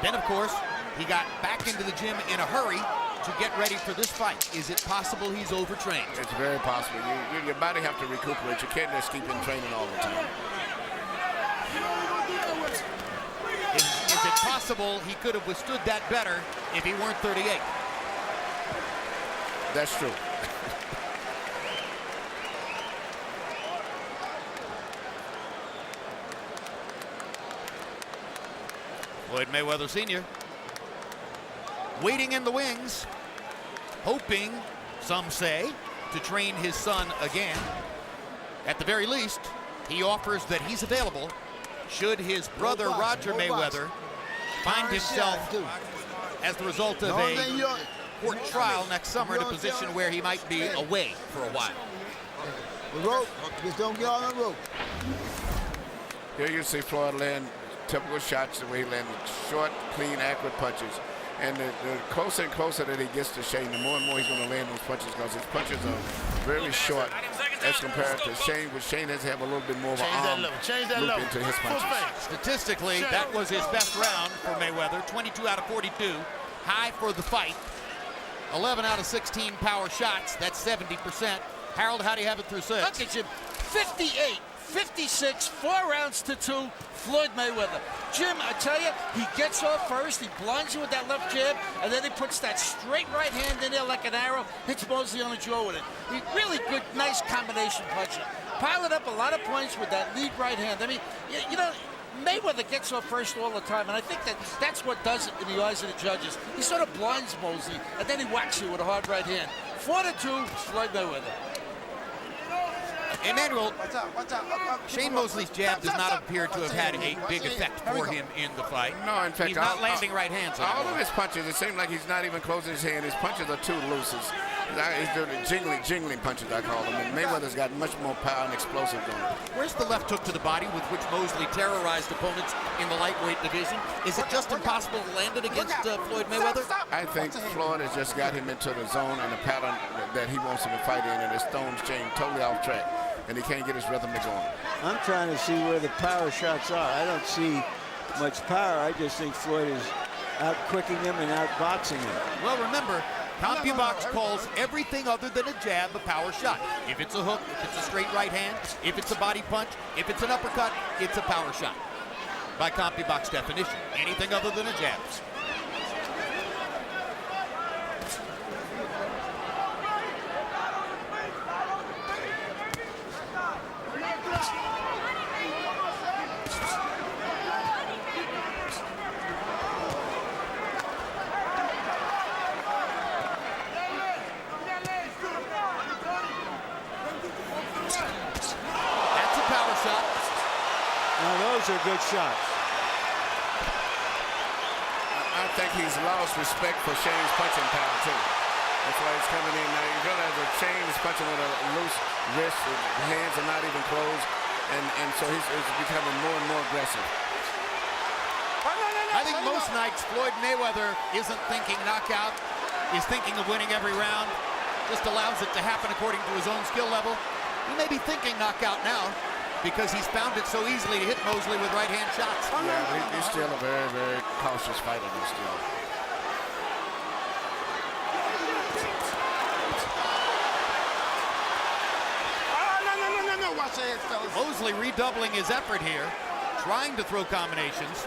[SPEAKER 3] Then, of course, he got back into the gym in a hurry to get ready for this fight. Is it possible he's overtrained?
[SPEAKER 6] It's very possible. Your body have to recuperate. You can't just keep in training all the time.
[SPEAKER 3] Is it possible he could have withstood that better if he weren't 38?
[SPEAKER 6] That's true.
[SPEAKER 3] Floyd Mayweather Sr. waiting in the wings, hoping, some say, to train his son again. At the very least, he offers that he's available should his brother Roger Mayweather find himself, as the result of a court trial next summer, in a position where he might be away for a while.
[SPEAKER 10] The rope, just don't get on the rope.
[SPEAKER 6] Here you see Floyd land typical shots, the way he landed short, clean, accurate punches. And the closer and closer that he gets to Shane, the more and more he's going to land those punches, because his punches are very short as compared to Shane, but Shane has to have a little bit more of an arm loop into his punches.
[SPEAKER 3] Statistically, that was his best round for Mayweather, 22 out of 42, high for the fight. 11 out of 16 power shots, that's 70%. Harold, how do you have it through 6?
[SPEAKER 4] Look at Jim, 58, 56, 4 rounds to 2, Floyd Mayweather. Jim, I tell you, he gets off first, he blinds you with that left jab, and then he puts that straight right hand in there like an arrow, hits Mosley on the jaw with it. He really good, nice combination puncher. Piled up a lot of points with that lead right hand. I mean, you know, Mayweather gets off first all the time, and I think that's what does it in the eyes of the judges. He sort of blinds Mosley, and then he whacks you with a hard right hand. 4-2, Floyd Mayweather.
[SPEAKER 3] Emmanuel, Shane Mosley's jab does not appear to have had a big effect for him in the fight.
[SPEAKER 6] No, in fact,
[SPEAKER 3] he's not landing right hands.
[SPEAKER 6] All of his punches, it seems like he's not even closing his hand. His punches are too loose. He's doing the jingling punches, I call them. And Mayweather's got much more power and explosive going.
[SPEAKER 3] Where's the left hook to the body with which Mosley terrorized opponents in the lightweight division? Is it just impossible to land it against Floyd Mayweather?
[SPEAKER 6] I think Floyd has just got him into the zone and the pattern that he wants him to fight in, and his throws Shane totally off track, and he can't get his rhythm to go on.
[SPEAKER 7] I'm trying to see where the power shots are. I don't see much power. I just think Floyd is out-quicking him and out-boxing him.
[SPEAKER 3] Well, remember, CompuBox calls everything other than a jab a power shot. If it's a hook, if it's a straight right hand, if it's a body punch, if it's an uppercut, it's a power shot. By CompuBox definition, anything other than a jab.
[SPEAKER 7] Those are good shots.
[SPEAKER 6] I think he's lost respect for Shane's punching power, too. That's why he's coming in now. You realize that Shane is punching with a loose wrist. The hands are not even closed. And so he's becoming more and more aggressive.
[SPEAKER 3] I think most nights Floyd Mayweather isn't thinking knockout. He's thinking of winning every round. Just allows it to happen according to his own skill level. He may be thinking knockout now, because he's found it so easily to hit Mosley with right-hand shots.
[SPEAKER 6] Yeah, he's still a very, very cautious fighter still.
[SPEAKER 8] No, watch your head, fellas.
[SPEAKER 3] Mosley redoubling his effort here, trying to throw combinations.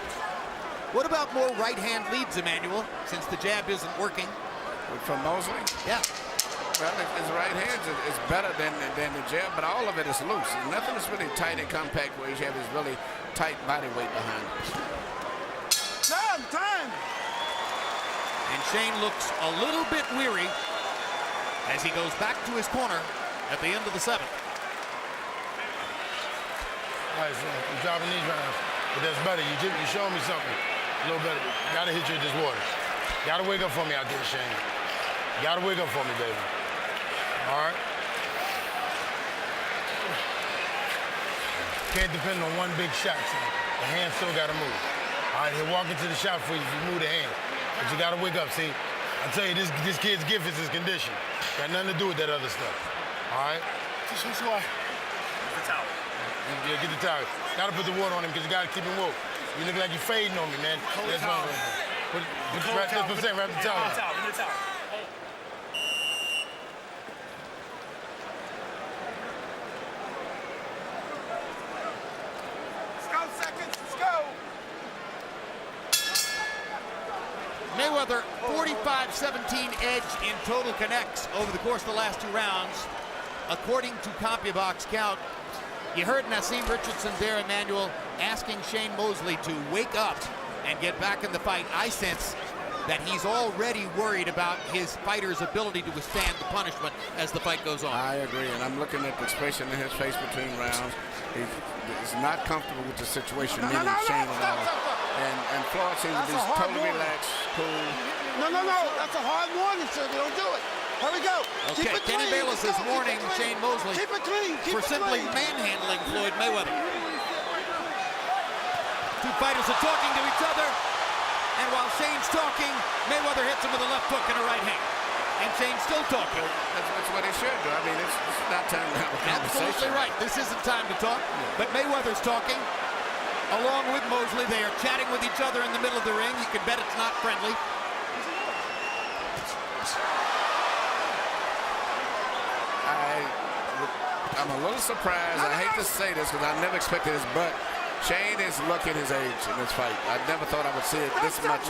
[SPEAKER 3] What about more right-hand leads, Emmanuel, since the jab isn't working?
[SPEAKER 6] From Mosley?
[SPEAKER 3] Yeah.
[SPEAKER 6] Well, his right hand is better than the jab, but all of it is loose. Nothing is really tight and compact where you have his really tight body weight behind it.
[SPEAKER 8] Time!
[SPEAKER 3] And Shane looks a little bit weary as he goes back to his corner at the end of the 7th.
[SPEAKER 9] All right, so you're dropping these rounds, but that's better. You showing me something a little better. Gotta hit you with this water. Gotta wake up for me out there, Shane. Gotta wake up for me, baby. All right. Can't depend on one big shot, son. The hand still gotta move. All right, he'll walk into the shot for you if you move the hand. But you gotta wake up, see? I tell you, this kid's gift is his condition. Got nothing to do with that other stuff. All right?
[SPEAKER 8] Get the towel.
[SPEAKER 9] Yeah, get the towel. Gotta put the water on him because you gotta keep him woke. You look like you're fading on me, man. That's what I'm saying. That's what I'm saying, wrap the towel.
[SPEAKER 8] Give me the towel.
[SPEAKER 3] Mayweather, 45-17 edge in total connects over the course of the last 2 rounds. According to CompuBox count, you heard Naseem Richardson there, Emmanuel, asking Shane Mosley to wake up and get back in the fight. I sense that he's already worried about his fighter's ability to withstand the punishment as the fight goes on.
[SPEAKER 6] I agree, and I'm looking at the expression in his face between rounds. He's not comfortable with the situation, meaning Shane at all. And Floyd seems to be totally relaxed, cool.
[SPEAKER 8] No. That's a hard warning, sir. They don't do it. Here we go.
[SPEAKER 3] Okay,
[SPEAKER 8] Keep it
[SPEAKER 3] Kenny
[SPEAKER 8] clean.
[SPEAKER 3] Bayless is warning Shane Mosley
[SPEAKER 8] Keep it clean.
[SPEAKER 3] for simply manhandling Floyd Mayweather. Two fighters are talking to each other, and while Shane's talking, Mayweather hits him with a left hook and a right hand. And Shane's still talking.
[SPEAKER 6] That's what he should do. I mean, it's not time to have a conversation.
[SPEAKER 3] Absolutely right. This isn't time to talk. But Mayweather's talking along with Mosley. They are chatting with each other in the middle of the ring. You can bet it's not friendly.
[SPEAKER 6] I'm a little surprised. I hate to say this because I never expected this, but Shane is looking his age in this fight. I never thought I would see it this much.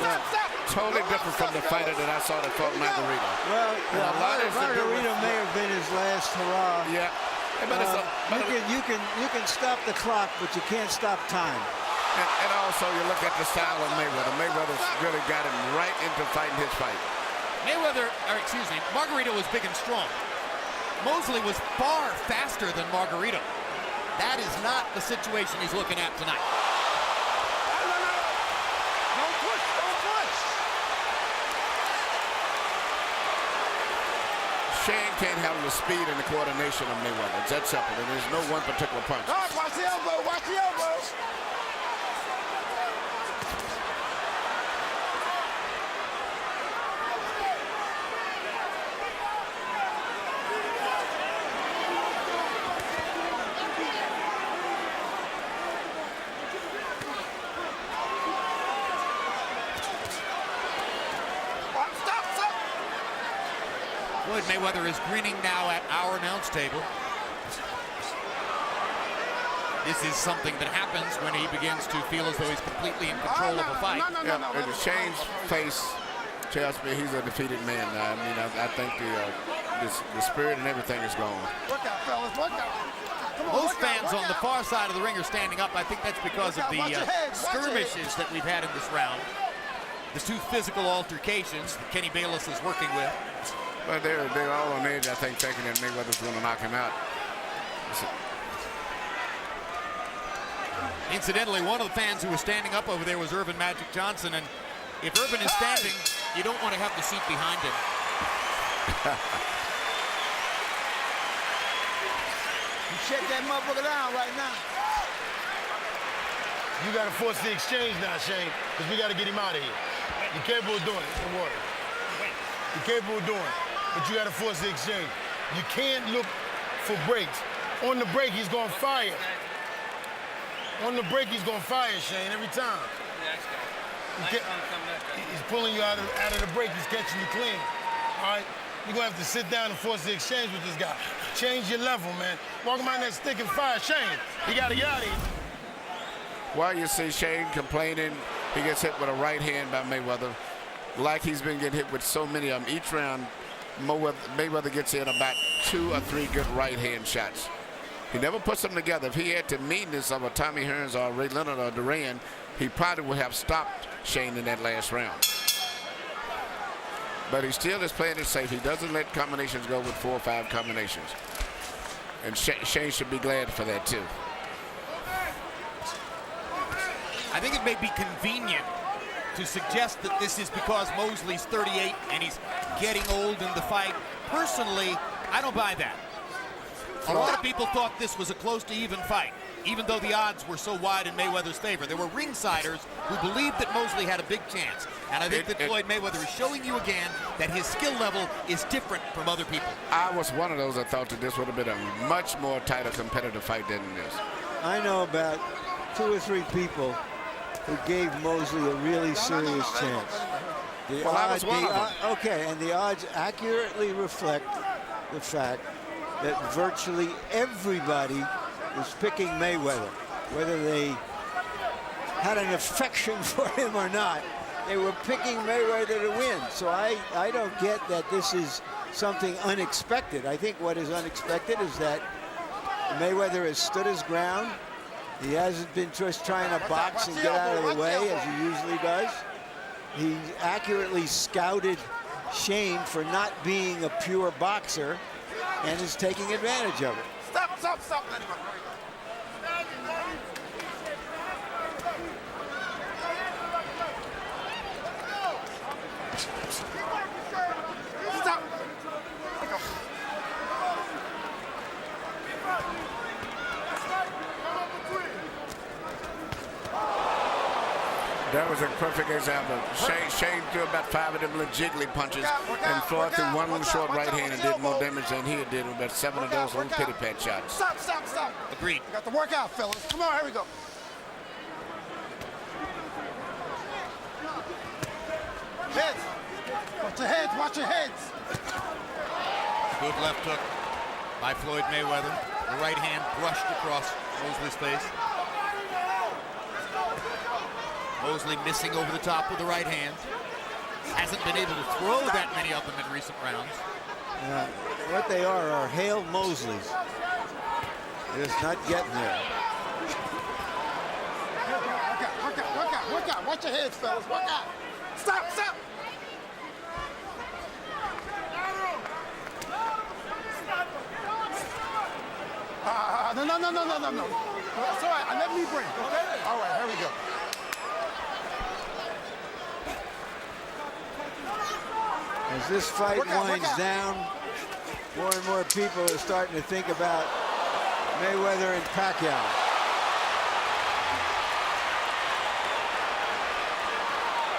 [SPEAKER 6] Totally different from the fighter that I saw that fought Margarito.
[SPEAKER 7] Well, Margarito may have been his last hurrah.
[SPEAKER 6] Yeah.
[SPEAKER 7] You can stop the clock, but you can't stop time.
[SPEAKER 6] And also, you look at the style of Mayweather. Mayweather's really got him right into fighting his fight.
[SPEAKER 3] Margarito was big and strong. Mosley was far faster than Margarito. That is not the situation he's looking at tonight.
[SPEAKER 8] Don't push.
[SPEAKER 6] Shane can't handle the speed and the coordination of Mayweather. It's that simple. And there's no one particular punch.
[SPEAKER 8] All right, watch the elbow. Watch the elbow.
[SPEAKER 3] Floyd Mayweather is grinning now at our announce table. This is something that happens when he begins to feel as though he's completely in control of a fight.
[SPEAKER 6] And Shane's face tells me he's a defeated man. I mean, I think the spirit and everything is gone.
[SPEAKER 8] Look out, fellas. Look out.
[SPEAKER 3] Most fans on the far side of the ring are standing up. I think that's because of the skirmishes that we've had in this round. The two physical altercations that Kenny Bayless is working with.
[SPEAKER 6] But they're all on edge, I think, thinking that Mayweather's going to knock him out.
[SPEAKER 3] Incidentally, one of the fans who was standing up over there was Irvin Magic Johnson, and if Irvin is standing, you don't want to have the seat behind him.
[SPEAKER 8] You shut that motherfucker down right now.
[SPEAKER 9] You got to force the exchange now, Shane, because we got to get him out of here. You're capable of doing it in water. You're capable of doing it, but you got to force the exchange. You can't look for breaks. On the break, he's going to fire. On the break, he's going to fire, Shane, every time. He's pulling you out of the break. He's catching you clean. All right? You're going to have to sit down and force the exchange with this guy. Change your level, man. Walk around that stick and fire. Shane, you got to get out of here.
[SPEAKER 6] While you see Shane complaining, he gets hit with a right hand by Mayweather. Like he's been getting hit with so many of them. Each round, Mayweather gets in about 2 or 3 good right hand shots. He never puts them together. If he had the meanness of a Tommy Hearns or Ray Leonard or Duran, he probably would have stopped Shane in that last round. But he still is playing it safe. He doesn't let combinations go with 4 or 5 combinations. And Shane should be glad for that, too.
[SPEAKER 3] I think it may be convenient to suggest that this is because Mosley's 38 and he's getting old in the fight. Personally, I don't buy that. A lot of people thought this was a close to even fight, even though the odds were so wide in Mayweather's favor. There were ringsiders who believed that Mosley had a big chance. And I think that Floyd Mayweather is showing you again that his skill level is different from other people.
[SPEAKER 6] I was one of those that thought that this would have been a much more tighter competitive fight than this.
[SPEAKER 7] I know about 2 or 3 people who gave Mosley a really serious chance.
[SPEAKER 6] I was one of them.
[SPEAKER 7] Okay, and the odds accurately reflect the fact that virtually everybody was picking Mayweather, whether they had an affection for him or not. They were picking Mayweather to win. So I don't get that this is something unexpected. I think what is unexpected is that Mayweather has stood his ground. He hasn't been just trying to box and get out of the way as he usually does. he accurately scouted Shane for not being a pure boxer and is taking advantage of it.
[SPEAKER 8] Stop. Stop.
[SPEAKER 6] That was a perfect example. Shane threw about 5 of them little jiggly punches, and Floyd threw one little short right hand and did more damage than he did with about 7 of those little pity pat shots.
[SPEAKER 8] Stop.
[SPEAKER 3] Agreed.
[SPEAKER 8] We got to work out, fellas. Come on, here we go. Heads. Watch your heads.
[SPEAKER 3] Good left hook by Floyd Mayweather. The right hand brushed across Mosley's face. Mosley missing over the top with the right hand. Hasn't been able to throw that many of them in recent rounds.
[SPEAKER 7] What they are Hale Mosleys. Just not getting there.
[SPEAKER 8] Work out. Watch your heads, fellas. Work out. Stop. No. That's all right. Let me bring. Okay? All right, here we go.
[SPEAKER 7] As this fight winds down, more and more people are starting to think about Mayweather and Pacquiao.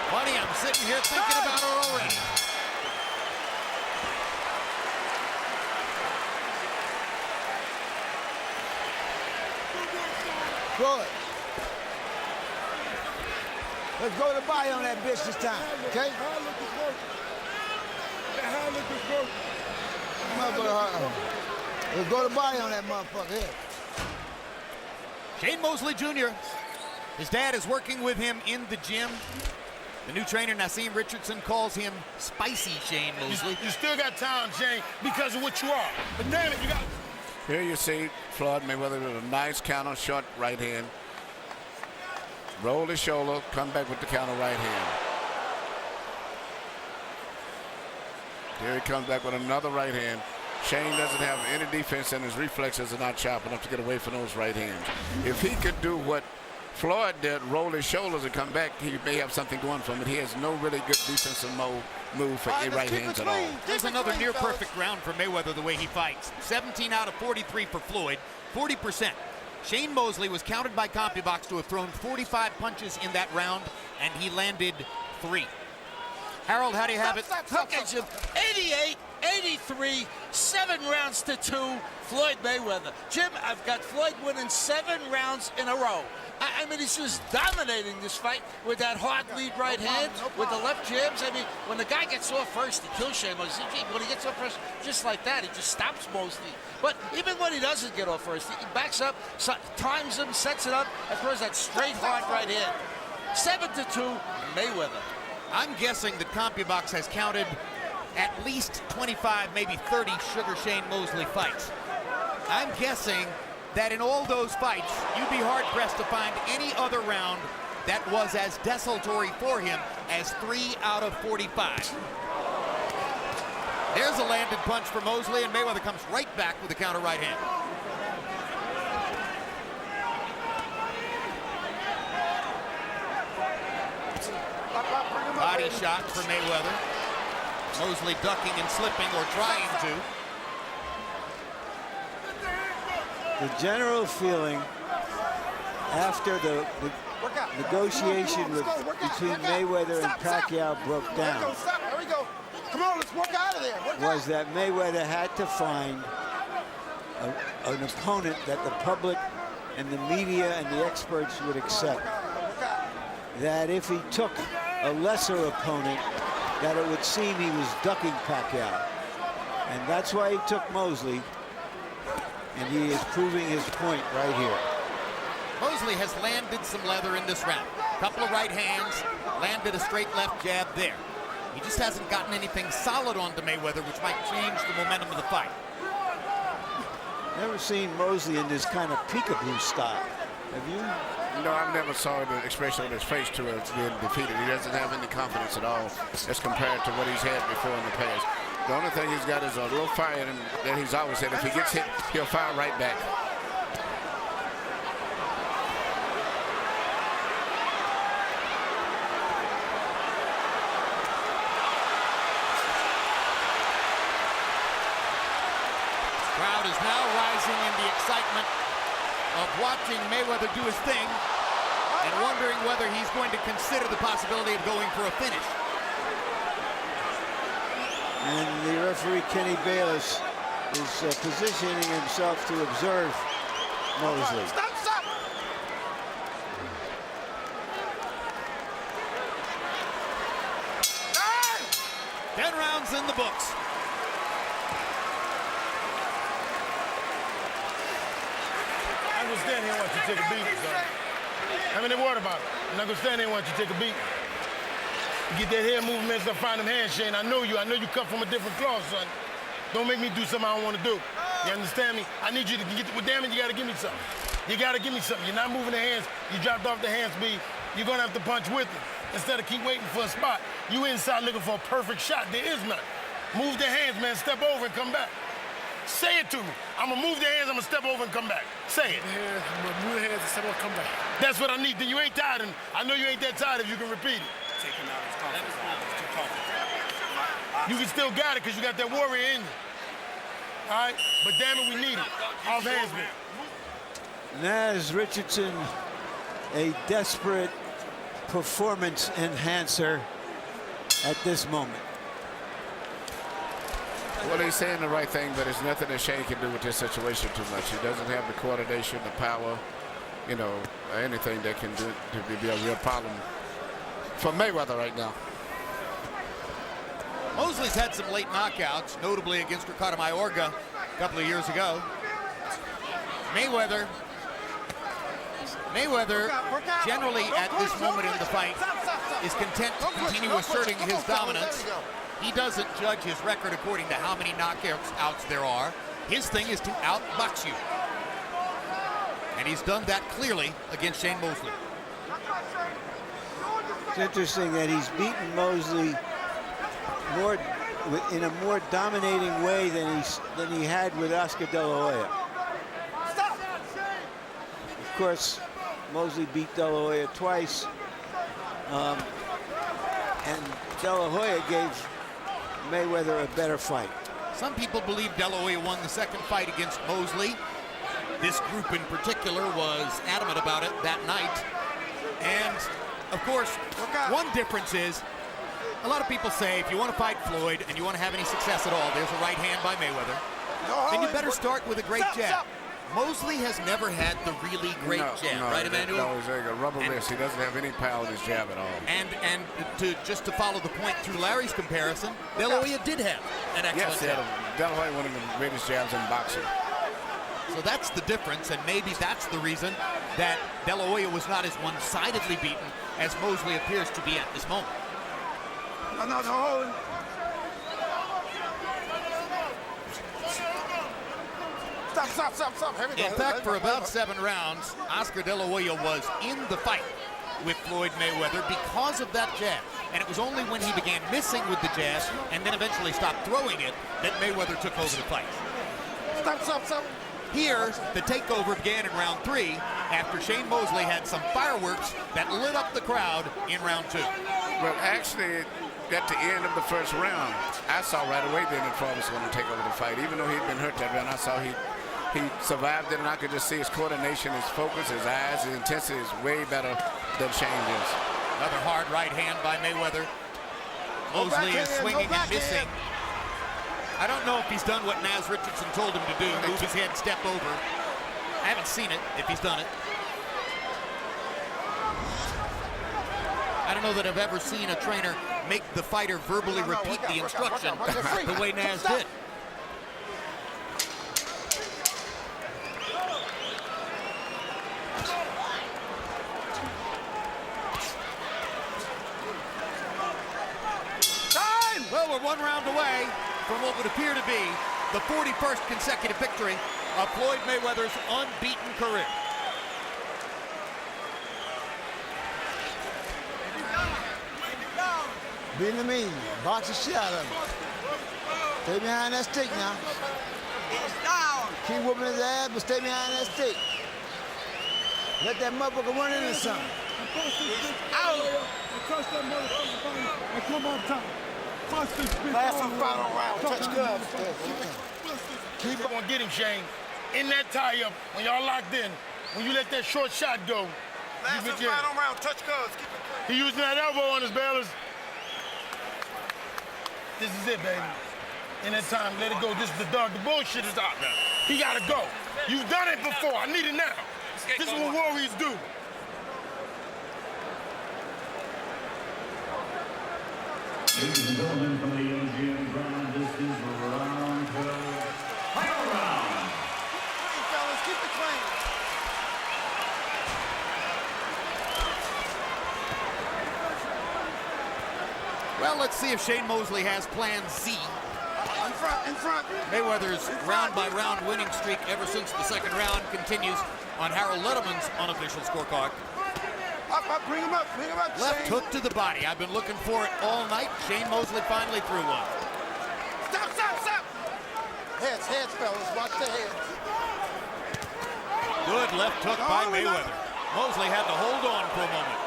[SPEAKER 3] Buddy, I'm sitting here thinking about her already.
[SPEAKER 10] Good. Let's go to the body on that bitch this time, okay? Let's go to the body on that motherfucker here.
[SPEAKER 3] Shane Mosley Jr. His dad is working with him in the gym. The new trainer, Naseem Richardson, calls him Spicy Shane Mosley.
[SPEAKER 9] You still got talent, Shane, because of what you are. But damn it, you got...
[SPEAKER 6] Here you see Floyd Mayweather with a nice counter short right hand. Roll his shoulder, come back with the counter right hand. Here he comes back with another right hand. Shane doesn't have any defense and his reflexes are not sharp enough to get away from those right hands. If he could do what Floyd did, roll his shoulders and come back, he may have something going for him, but he has no really good defensive move for right hands at all.
[SPEAKER 3] There's another near perfect round for Mayweather the way he fights. 17 out of 43 for Floyd, 40%. Shane Mosley was counted by CompuBox to have thrown 45 punches in that round, and he landed 3. Harold, how do you have it?
[SPEAKER 4] Okay, Jim. 88, 83, 7 rounds to 2, Floyd Mayweather. Jim, I've got Floyd winning 7 rounds in a row. I mean, he's just dominating this fight with that hard lead right hand, with the left jabs. I mean, when the guy gets off first, he kills Shane Mosley. When he gets off first, just like that, he just stops Mosley. But even when he doesn't get off first, he backs up, times him, sets it up, and throws that straight hard right hand. 7-2, Mayweather.
[SPEAKER 3] I'm guessing that CompuBox has counted at least 25, maybe 30 Sugar Shane Mosley fights. I'm guessing that in all those fights, you'd be hard-pressed to find any other round that was as desultory for him as 3 out of 45. There's a landed punch for Mosley, and Mayweather comes right back with a counter right hand. Body shot for Mayweather. Mosley ducking and slipping, or trying to.
[SPEAKER 7] The general feeling after the negotiation between Mayweather and Pacquiao broke down
[SPEAKER 8] Here we go. Come on, let's work out of there.
[SPEAKER 7] was that Mayweather had to find an opponent that the public and the media and the experts would accept. That if he took a lesser opponent, that it would seem he was ducking Pacquiao. And that's why he took Mosley. And he is proving his point right here.
[SPEAKER 3] Mosley has landed some leather in this round. Couple of right hands, landed a straight left jab there. He just hasn't gotten anything solid onto Mayweather, which might change the momentum of the fight.
[SPEAKER 7] Never seen Mosley in this kind of peekaboo style. Have you?
[SPEAKER 6] No, I've never saw the expression on his face to have been defeated. He doesn't have any confidence at all as compared to what he's had before in the past. The only thing he's got is a little fire in him that he's always had. If he gets hit, he'll fire right back.
[SPEAKER 3] Crowd is now rising in the excitement of watching Mayweather do his thing and wondering whether he's going to consider the possibility of going for a finish.
[SPEAKER 7] And the referee, Kenny Bayless, is positioning himself to observe Mosley.
[SPEAKER 8] Stop, stop.
[SPEAKER 3] 10 rounds in the books.
[SPEAKER 9] I'm gonna stand here and watch you take a beating, son. I'm in the water about it. I'm not gonna stand here and watch you take a beating. You get that head movement, start finding them hands, Shane. I know you come from a different cloth, son. Don't make me do something I don't want to do. You understand me? I need you to get, well, damn it, you gotta give me something. You gotta give me something. You're not moving the hands. You dropped off the hand speed. You're gonna have to punch with it. Instead of keep waiting for a spot. You inside looking for a perfect shot. There is none. Move the hands, man. Step over and come back. Say it to me. I'm gonna move the hands, I'm gonna step over and come back. Say it.
[SPEAKER 11] I'm gonna move the hands and step over and come back.
[SPEAKER 9] That's what I need. Then you ain't tired, and I know you ain't that tired if you can repeat it.
[SPEAKER 11] Take him out. It's too comfortable.
[SPEAKER 9] You can still got it because you got that warrior in you. All right? But damn it, we need it. Off hands, man.
[SPEAKER 7] Naz Richardson, a desperate performance enhancer at this moment.
[SPEAKER 6] Well, he's saying the right thing, but there's nothing that Shane can do with this situation too much. He doesn't have the coordination, the power, you know, anything that can do to be a real problem for Mayweather right now.
[SPEAKER 3] Mosley's had some late knockouts, notably against Ricardo Mayorga a couple of years ago. Mayweather generally at this moment in the fight is content to continue asserting his dominance. He doesn't judge his record according to how many knockouts there are. His thing is to outbox you. And he's done that clearly against Shane Mosley.
[SPEAKER 7] It's interesting that he's beaten Mosley in a more dominating way than he had with Oscar De La Hoya. Of course, Mosley beat De La Hoya twice, and De La Hoya gave Mayweather a better fight.
[SPEAKER 3] Some people believe De La Hoya won the second fight against Mosley. This group in particular was adamant about it that night. And of course, one difference is, a lot of people say if you want to fight Floyd and you want to have any success at all, there's a right hand by Mayweather, then you better start with a great jab. Mosley has never had the really great jab, right, Emmanuel?
[SPEAKER 6] No, he's like a rubber wrist. He doesn't have any power with his jab at all.
[SPEAKER 3] And just to follow the point through Larry's comparison, De La Hoya did have an excellent jab.
[SPEAKER 6] De La Hoya one of the greatest jabs in boxing.
[SPEAKER 3] So that's the difference, and maybe that's the reason that De La Hoya was not as one-sidedly beaten as Mosley appears to be at this moment.
[SPEAKER 8] No. Stop.
[SPEAKER 3] In fact, for about 7 rounds, Oscar De La Hoya was in the fight with Floyd Mayweather because of that jab. And it was only when he began missing with the jab and then eventually stopped throwing it that Mayweather took over the fight.
[SPEAKER 8] Stop.
[SPEAKER 3] Here, the takeover began in round 3 after Shane Mosley had some fireworks that lit up the crowd in round 2.
[SPEAKER 6] Well, actually, at the end of the first round, I saw right away then that Floyd was going to take over the fight. Even though he'd been hurt that round, I saw he survived it, and I could just see his coordination, his focus, his eyes, his intensity is way better than Shane is.
[SPEAKER 3] Another hard right hand by Mayweather. Mosley is swinging and missing. I don't know if he's done what Naz Richardson told him to do, move his head, step over. I haven't seen it, if he's done it. I don't know that I've ever seen a trainer make the fighter verbally repeat the instruction the way Naz did. Well, we're 1 round away from what would appear to be the 41st consecutive victory of Floyd Mayweather's unbeaten career.
[SPEAKER 10] beating him easy. Box the shit out of him. Stay behind that stick now.
[SPEAKER 8] It's down.
[SPEAKER 10] Keep whooping his ass, but stay behind that stick. Let that motherfucker run into something.
[SPEAKER 8] Out. Last and final round. Touch gloves.
[SPEAKER 9] Keep on getting Shane. In that tie-up, when y'all locked in, when you let that short shot go,
[SPEAKER 8] Last and final round. Touch gloves. Keep it clean.
[SPEAKER 9] he using that elbow on his bailers. This is it, baby. In that time, let it go. This is the dog. The bullshit is out now. He gotta go. You've done it before. I need it now. This is what warriors do.
[SPEAKER 1] Ladies and gentlemen, from the MGM Grand, this is round 12. Final round.
[SPEAKER 8] Clean, fellas. Keep it clean.
[SPEAKER 3] Well, let's see if Shane Mosley has plan Z.
[SPEAKER 8] In front, in front.
[SPEAKER 3] Mayweather's round-by-round winning streak ever since the second round continues on Harold Letterman's unofficial scorecard.
[SPEAKER 8] Up, bring him up,
[SPEAKER 3] Left
[SPEAKER 8] Shane.
[SPEAKER 3] hook to the body. I've been looking for it all night. Shane Mosley finally threw one.
[SPEAKER 8] Stop. Heads, fellas. Watch the heads.
[SPEAKER 3] Good left hook by Mayweather. Mosley had to hold on for a moment.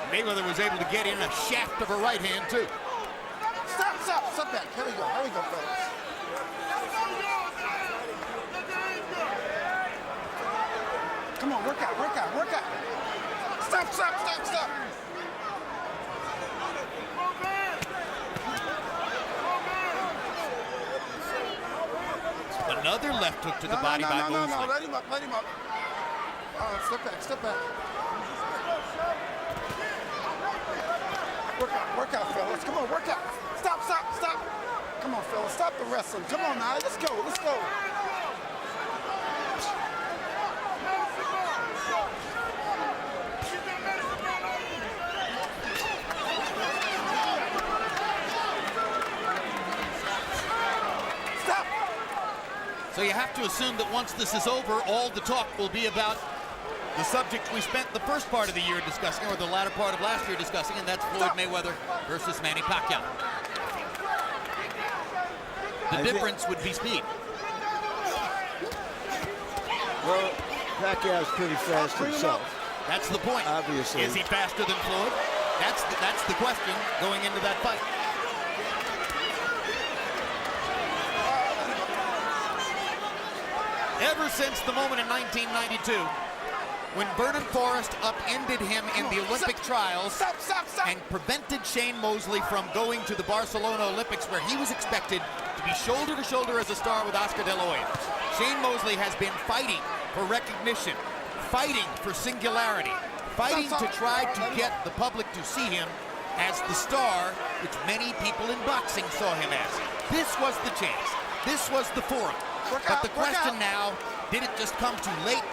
[SPEAKER 3] Mayweather was able to get in a shaft of a right hand, too.
[SPEAKER 8] Stop back. Here we go, fellas. Come on, work out. Stop.
[SPEAKER 3] Another left hook to the body by Mosley.
[SPEAKER 8] No, let him up. Step back. Work out, fellas. Come on, work out. Stop. Come on, fellas. Stop the wrestling. Come on now. Let's go. Stop.
[SPEAKER 3] So you have to assume that once this is over, all the talk will be about the subject we spent the first part of the year discussing, or the latter part of last year discussing, and that's Floyd Mayweather versus Manny Pacquiao. The difference would be speed.
[SPEAKER 7] Well, Pacquiao's pretty fast himself.
[SPEAKER 3] That's the point.
[SPEAKER 7] Obviously.
[SPEAKER 3] Is he faster than Floyd? That's the question going into that fight. Ever since the moment in 1992 when Vernon Forrest upended him in the Olympic trials and prevented Shane Mosley from going to the Barcelona Olympics, where he was expected to be shoulder to shoulder as a star with Oscar De La Hoya. Shane Mosley has been fighting for recognition, fighting for singularity, fighting to try to get the public to see him as the star which many people in boxing saw him as. This was the chance. This was the forum. But the question now, did it just come too late?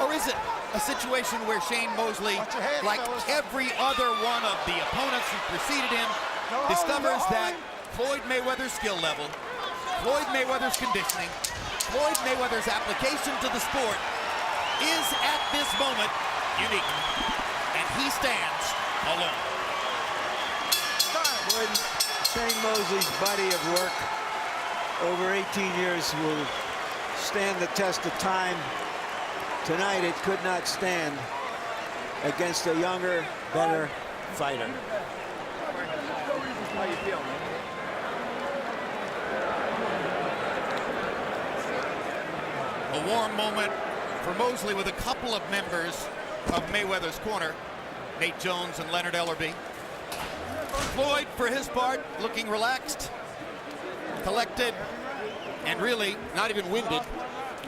[SPEAKER 3] Or is it a situation where Shane Mosley, like every other one of the opponents who preceded him, discovers that Floyd Mayweather's skill level, Floyd Mayweather's conditioning, Floyd Mayweather's application to the sport is at this moment unique, and he stands alone.
[SPEAKER 7] Shane Mosley's body of work over 18 years will stand the test of time. Tonight, it could not stand against a younger, better fighter.
[SPEAKER 8] How you feel, man?
[SPEAKER 3] A warm moment for Mosley with a couple of members of Mayweather's corner, Nate Jones and Leonard Ellerby. Floyd, for his part, looking relaxed, collected, and really not even winded.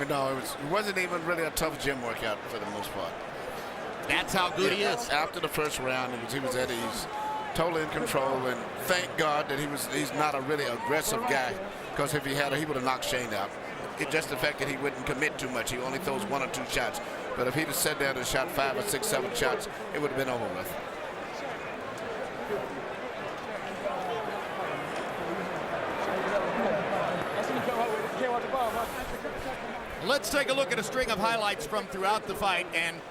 [SPEAKER 6] No, it wasn't even really a tough gym workout for the most part.
[SPEAKER 3] That's how good he is.
[SPEAKER 6] After the first round, he was at ease, totally in control, and thank God that he's not a really aggressive guy, because if he had, he would have knocked Shane out. It's just the fact that he wouldn't commit too much. He only throws 1 or 2 shots. But if he'd have sat down and shot 5 or 6, 7 shots, it would have been over with.
[SPEAKER 3] Let's take a look at a string of highlights from throughout the fight, and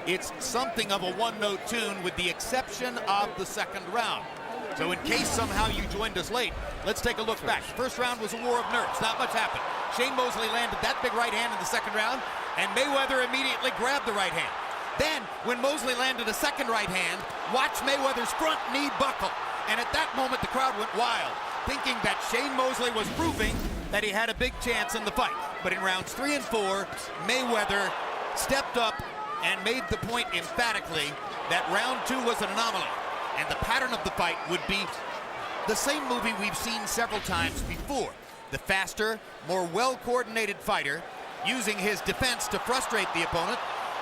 [SPEAKER 3] It's something of a one-note tune with the exception of the second round. So in case somehow you joined us late, let's take a look back. The first round was a war of nerves. Not much happened. Shane Mosley landed that big right hand in the second round, and Mayweather immediately grabbed the right hand. Then, when Mosley landed a second right hand, watch Mayweather's front knee buckle. And at that moment, the crowd went wild, thinking that Shane Mosley was proving that he had a big chance in the fight. But in rounds 3 and 4, Mayweather stepped up and made the point emphatically that round 2 was an anomaly. And the pattern of the fight would be the same movie we've seen several times before. The faster, more well-coordinated fighter using his defense to frustrate the opponent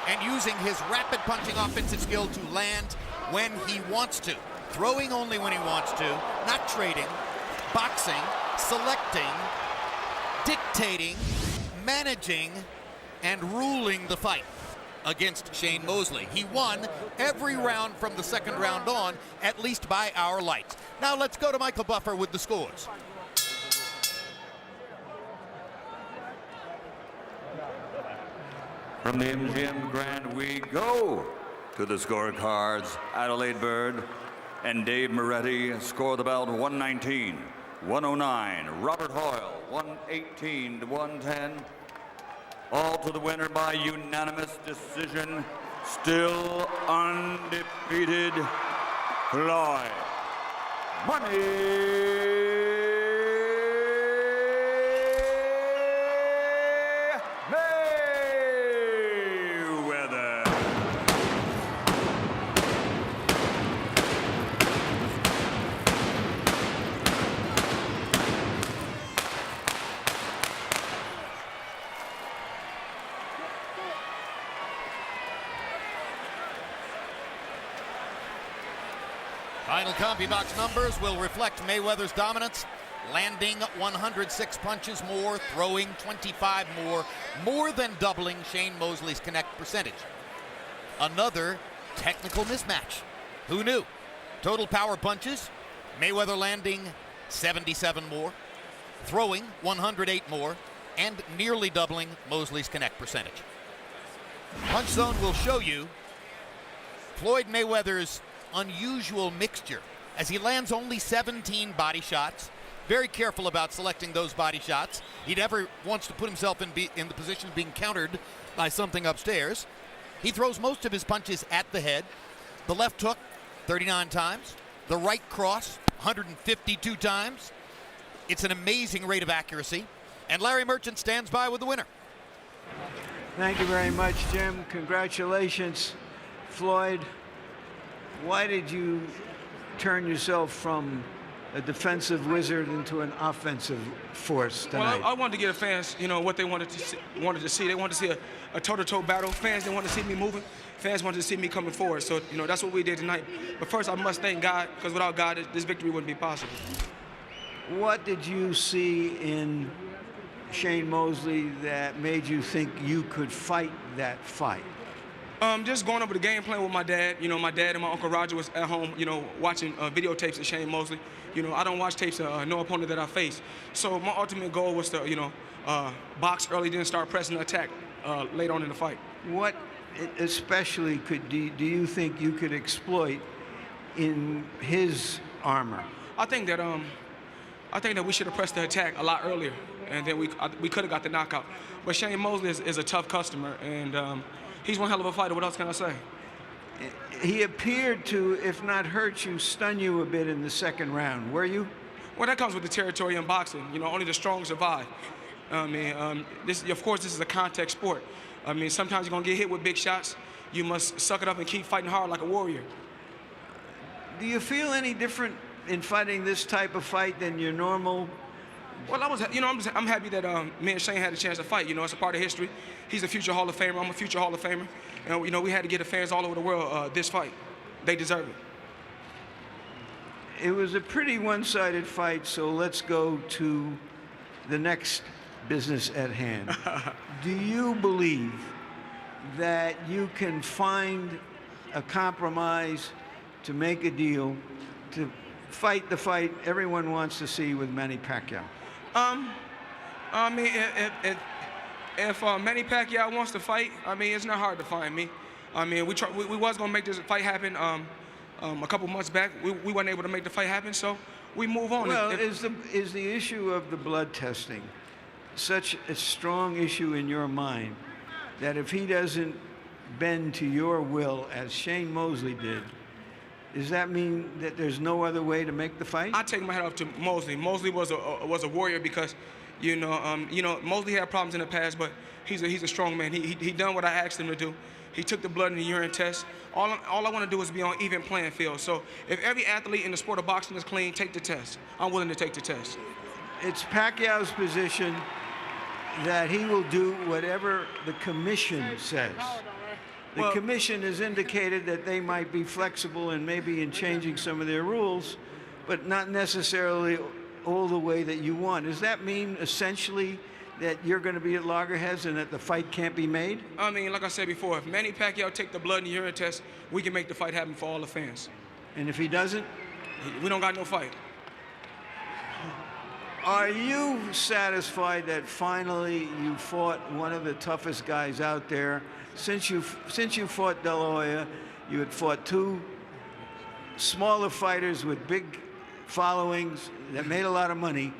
[SPEAKER 3] and using his rapid punching offensive skill to land when he wants to. Throwing only when he wants to, not trading, boxing, selecting, dictating, managing, and ruling the fight against Shane Mosley. He won every round from the second round on, at least by our lights. Now let's go to Michael Buffer with the scores.
[SPEAKER 1] From the MGM Grand, we go to the scorecards. Adelaide Bird and Dave Moretti score the bout 119, 109. Robert Hoyle, 118 to 110. All to the winner by unanimous decision. Still undefeated, Floyd Money Mayweather.
[SPEAKER 3] Final CompuBox numbers will reflect Mayweather's dominance, landing 106 punches more, throwing 25 more than doubling Shane Mosley's connect percentage. Another technical mismatch. Who knew? Total power punches, Mayweather landing 77 more, throwing 108 more, and nearly doubling Mosley's connect percentage. Punch Zone will show you Floyd Mayweather's unusual mixture as he lands only 17 body shots. Very careful about selecting those body shots. He never wants to put himself in the position of being countered by something upstairs. He throws most of his punches at the head. The left hook, 39 times. The right cross, 152 times. It's an amazing rate of accuracy. And Larry Merchant stands by with the winner.
[SPEAKER 7] Thank you very much, Jim. Congratulations, Floyd. Why did you turn yourself from a defensive wizard into an offensive force tonight?
[SPEAKER 12] Well, I wanted to give the fans, what they wanted to see. They wanted to see a toe-to-toe battle. Fans didn't want to see me moving. Fans wanted to see me coming forward. So, that's what we did tonight. But first, I must thank God, because without God, this victory wouldn't be possible.
[SPEAKER 7] What did you see in Shane Mosley that made you think you could fight that fight?
[SPEAKER 12] Just going over the game plan with my dad. My dad and my Uncle Roger was at home, watching videotapes of Shane Mosley. I don't watch tapes of no opponent that I face. So my ultimate goal was to, box early, then start pressing the attack later on in the fight.
[SPEAKER 7] What especially do you think you could exploit in his armor?
[SPEAKER 12] I think that we should have pressed the attack a lot earlier, and then we could have got the knockout. But Shane Mosley is a tough customer, and he's one hell of a fighter. What else can I say?
[SPEAKER 7] He appeared to, if not hurt you, stun you a bit in the second round. Were you?
[SPEAKER 12] Well, that comes with the territory in boxing. Only the strong survive. Of course, this is a contact sport. Sometimes you're going to get hit with big shots. You must suck it up and keep fighting hard like a warrior.
[SPEAKER 7] Do you feel any different in fighting this type of fight than your normal?
[SPEAKER 12] Well, I'm happy that me and Shane had a chance to fight. It's a part of history. He's a future Hall of Famer. I'm a future Hall of Famer. And, we had to get the fans all over the world this fight. They deserve it.
[SPEAKER 7] It was a pretty one-sided fight, so let's go to the next business at hand. Do you believe that you can find a compromise to make a deal to fight the fight everyone wants to see with Manny Pacquiao?
[SPEAKER 12] If Manny Pacquiao wants to fight, it's not hard to find me. I mean, we was gonna make this fight happen a couple months back. We weren't able to make the fight happen, so we move on.
[SPEAKER 7] Well, is the issue of the blood testing such a strong issue in your mind that if he doesn't bend to your will as Shane Mosley did, does that mean that there's no other way to make the fight?
[SPEAKER 12] I take my hat off to Mosley. Mosley was a warrior because, Mosley had problems in the past, but he's a strong man. He done what I asked him to do. He took the blood and the urine test. All I want to do is be on even playing field. So if every athlete in the sport of boxing is clean, take the test. I'm willing to take the test.
[SPEAKER 7] It's Pacquiao's position that he will do whatever the commission says. The commission has indicated that they might be flexible and maybe in changing some of their rules, but not necessarily all the way that you want. Does that mean essentially that you're going to be at loggerheads and that the fight can't be made?
[SPEAKER 12] I mean, like I said before, if Manny Pacquiao take the blood and urine test, we can make the fight happen for all the fans.
[SPEAKER 7] And if he doesn't?
[SPEAKER 12] We don't got no fight.
[SPEAKER 7] Are you satisfied that finally you fought one of the toughest guys out there? Since you fought De La Hoya, you had fought two smaller fighters with big followings that made a lot of money,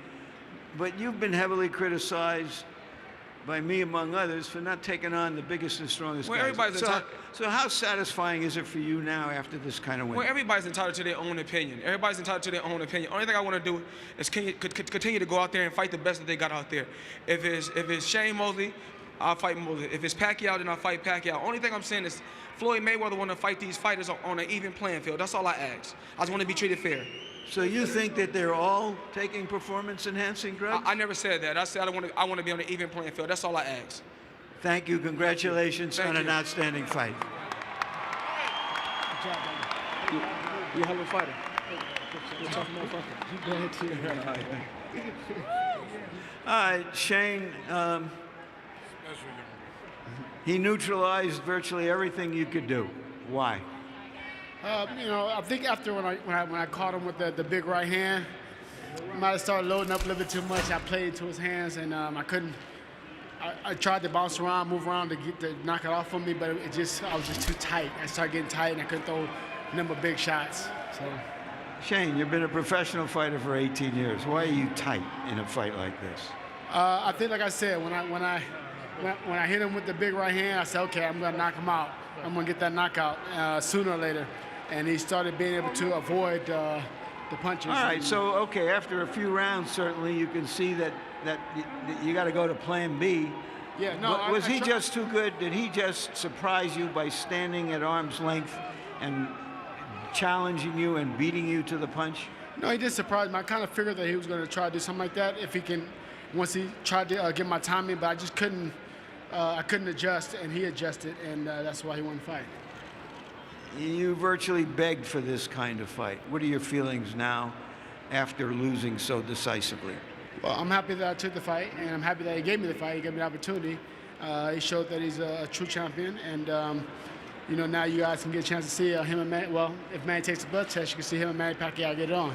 [SPEAKER 7] but you've been heavily criticized by me, among others, for not taking on the biggest and strongest guys. So how satisfying is it for you now after this kind of win?
[SPEAKER 12] Well, everybody's entitled to their own opinion. Everybody's entitled to their own opinion. Only thing I want to do is continue to go out there and fight the best that they got out there. If it's Shane Mosley, I'll fight Mosley. If it's Pacquiao, then I'll fight Pacquiao. Only thing I'm saying is Floyd Mayweather want to fight these fighters on an even playing field. That's all I ask. I just want to be treated fair.
[SPEAKER 7] So you think that they're all taking performance-enhancing drugs?
[SPEAKER 12] I never said that. I said I want to be on an even playing field. That's all I ask.
[SPEAKER 7] Thank you. Congratulations on an outstanding fight.
[SPEAKER 12] Good job, buddy. You're a hell of a fighter. You're a tough motherfucker. Go ahead, too.
[SPEAKER 7] All right, Shane. He neutralized virtually everything you could do. Why?
[SPEAKER 13] I think after when I caught him with the big right hand, I might have started loading up a little bit too much. I played to his hands, and I couldn't. I tried to bounce around, move around to knock it off of me, but I was just too tight. I started getting tight, and I couldn't throw a number of big shots. So,
[SPEAKER 7] Shane, you've been a professional fighter for 18 years. Why are you tight in a fight like this?
[SPEAKER 13] I think, like I said, when I hit him with the big right hand, I said, okay, I'm gonna knock him out. I'm gonna get that knockout sooner or later. And he started being able to avoid the punches.
[SPEAKER 7] All right, so, okay, after a few rounds, certainly you can see that you got to go to plan B.
[SPEAKER 13] Yeah, no.
[SPEAKER 7] Was he just too good? Did he just surprise you by standing at arm's length and challenging you and beating you to the punch?
[SPEAKER 13] No, he did surprise me. I kind of figured that he was going to try to do something like that if he can, once he tried to get my timing, but I just couldn't. I couldn't adjust, and he adjusted, and that's why he won the fight.
[SPEAKER 7] You virtually begged for this kind of fight. What are your feelings now after losing so decisively?
[SPEAKER 13] Well, I'm happy that I took the fight, and I'm happy that he gave me the fight. He gave me the opportunity. He showed that he's a true champion, and now you guys can get a chance to see him and Manny. Well, if Manny takes the blood test, you can see him and Manny Pacquiao get it on.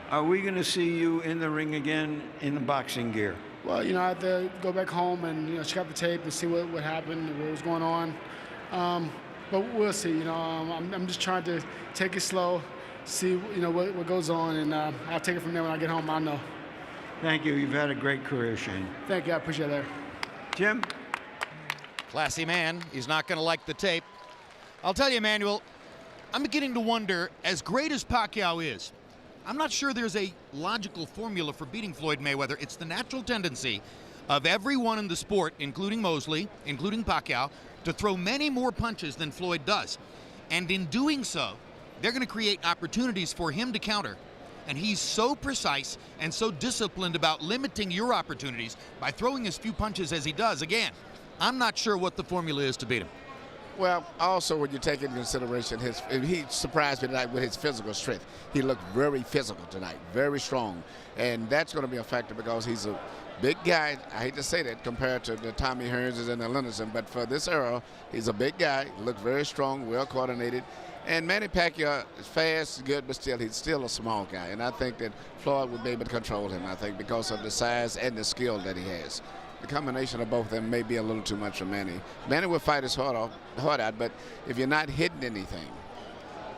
[SPEAKER 7] Are we going to see you in the ring again in the boxing gear?
[SPEAKER 13] Well, I have to go back home and check out the tape and see what happened, what was going on. But we'll see. I'm just trying to take it slow, see what goes on, and I'll take it from there when I get home. I'll know.
[SPEAKER 7] Thank you. You've had a great career, Shane.
[SPEAKER 13] Thank you. I appreciate that.
[SPEAKER 7] Jim?
[SPEAKER 3] Classy man. He's not going to like the tape. I'll tell you, Emmanuel, I'm beginning to wonder, as great as Pacquiao is, I'm not sure there's a logical formula for beating Floyd Mayweather. It's the natural tendency of everyone in the sport, including Mosley, including Pacquiao, to throw many more punches than Floyd does. And in doing so, they're going to create opportunities for him to counter. And he's so precise and so disciplined about limiting your opportunities by throwing as few punches as he does. Again, I'm not sure what the formula is to beat him.
[SPEAKER 6] Well, also when you take into consideration he surprised me tonight with his physical strength. He looked very physical tonight, very strong. And that's going to be a factor because he's a big guy. I hate to say that compared to the Tommy Hearns and the Lenderson, but for this era, he's a big guy, looked very strong, well coordinated. And Manny Pacquiao is fast, good, but still, he's still a small guy. And I think that Floyd would be able to control him, I think, because of the size and the skill that he has. the combination of both of them may be a little too much for Manny. Manny will fight his heart out, but if you're not hitting anything,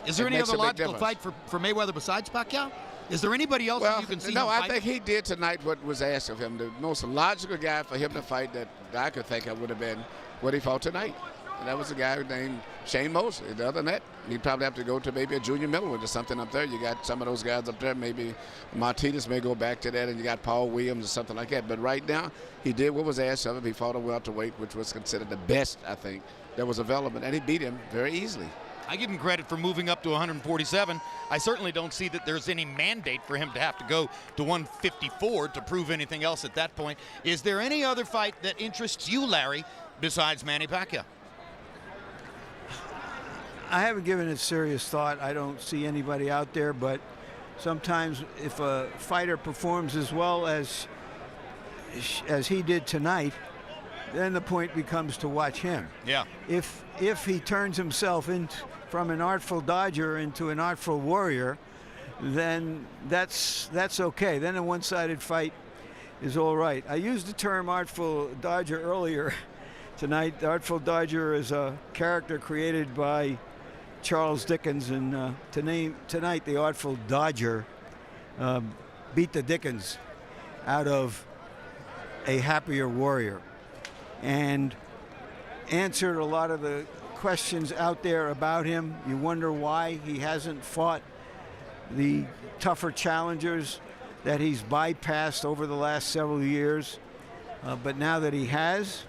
[SPEAKER 3] is there any
[SPEAKER 6] makes
[SPEAKER 3] other
[SPEAKER 6] a big
[SPEAKER 3] logical fight for Mayweather besides Pacquiao? Is there anybody else that you can see?
[SPEAKER 6] No,
[SPEAKER 3] him
[SPEAKER 6] I think he did tonight what was asked of him. The most logical guy for him to fight that I could think of would have been what he fought tonight. And that was a guy named Shane Mosley. Other than that, you'd probably have to go to maybe a junior middleweight or something up there. You got some of those guys up there. Maybe Martinez may go back to that, and you got Paul Williams or something like that. But right now, he did what was asked of him. He fought a welterweight, which was considered the best, I think, that was available. And he beat him very easily.
[SPEAKER 3] I give him credit for moving up to 147. I certainly don't see that there's any mandate for him to have to go to 154 to prove anything else at that point. Is there any other fight that interests you, Larry, besides Manny Pacquiao?
[SPEAKER 7] I haven't given it serious thought. I don't see anybody out there, but sometimes if a fighter performs as well as he did tonight, then the point becomes to watch him.
[SPEAKER 3] Yeah.
[SPEAKER 7] If he turns himself from an artful dodger into an artful warrior, then that's okay. Then a one-sided fight is all right. I used the term artful dodger earlier tonight. The Artful Dodger is a character created by Charles Dickens, and tonight the Artful Dodger beat the Dickens out of a happier warrior and answered a lot of the questions out there about him. You wonder why he hasn't fought the tougher challengers that he's bypassed over the last several years. But now that he has,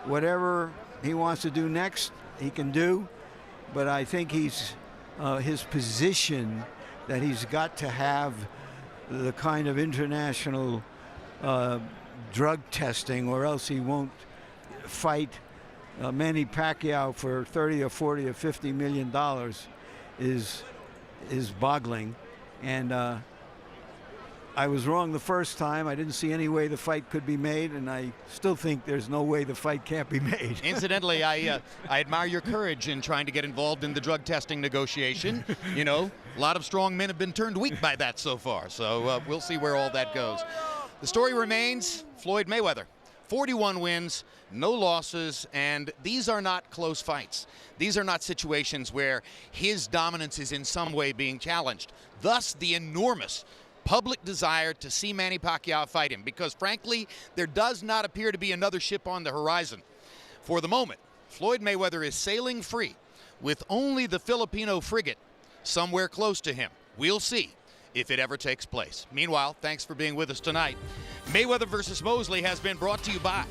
[SPEAKER 7] whatever he wants to do next, he can do. But I think his position that he's got to have the kind of international drug testing, or else he won't fight Manny Pacquiao for 30 or 40 or 50 million dollars is boggling. And I was wrong the first time. I didn't see any way the fight could be made, and I still think there's no way the fight can't be made.
[SPEAKER 3] Incidentally, I admire your courage in trying to get involved in the drug testing negotiation. You know, a lot of strong men have been turned weak by that so far, so we'll see where all that goes. The story remains Floyd Mayweather. 41 wins, no losses, and these are not close fights. These are not situations where his dominance is in some way being challenged. Thus, the enormous public desire to see Manny Pacquiao fight him, because frankly, there does not appear to be another ship on the horizon. For the moment, Floyd Mayweather is sailing free with only the Filipino frigate somewhere close to him. We'll see if it ever takes place. Meanwhile, thanks for being with us tonight. Mayweather versus Mosley has been brought to you by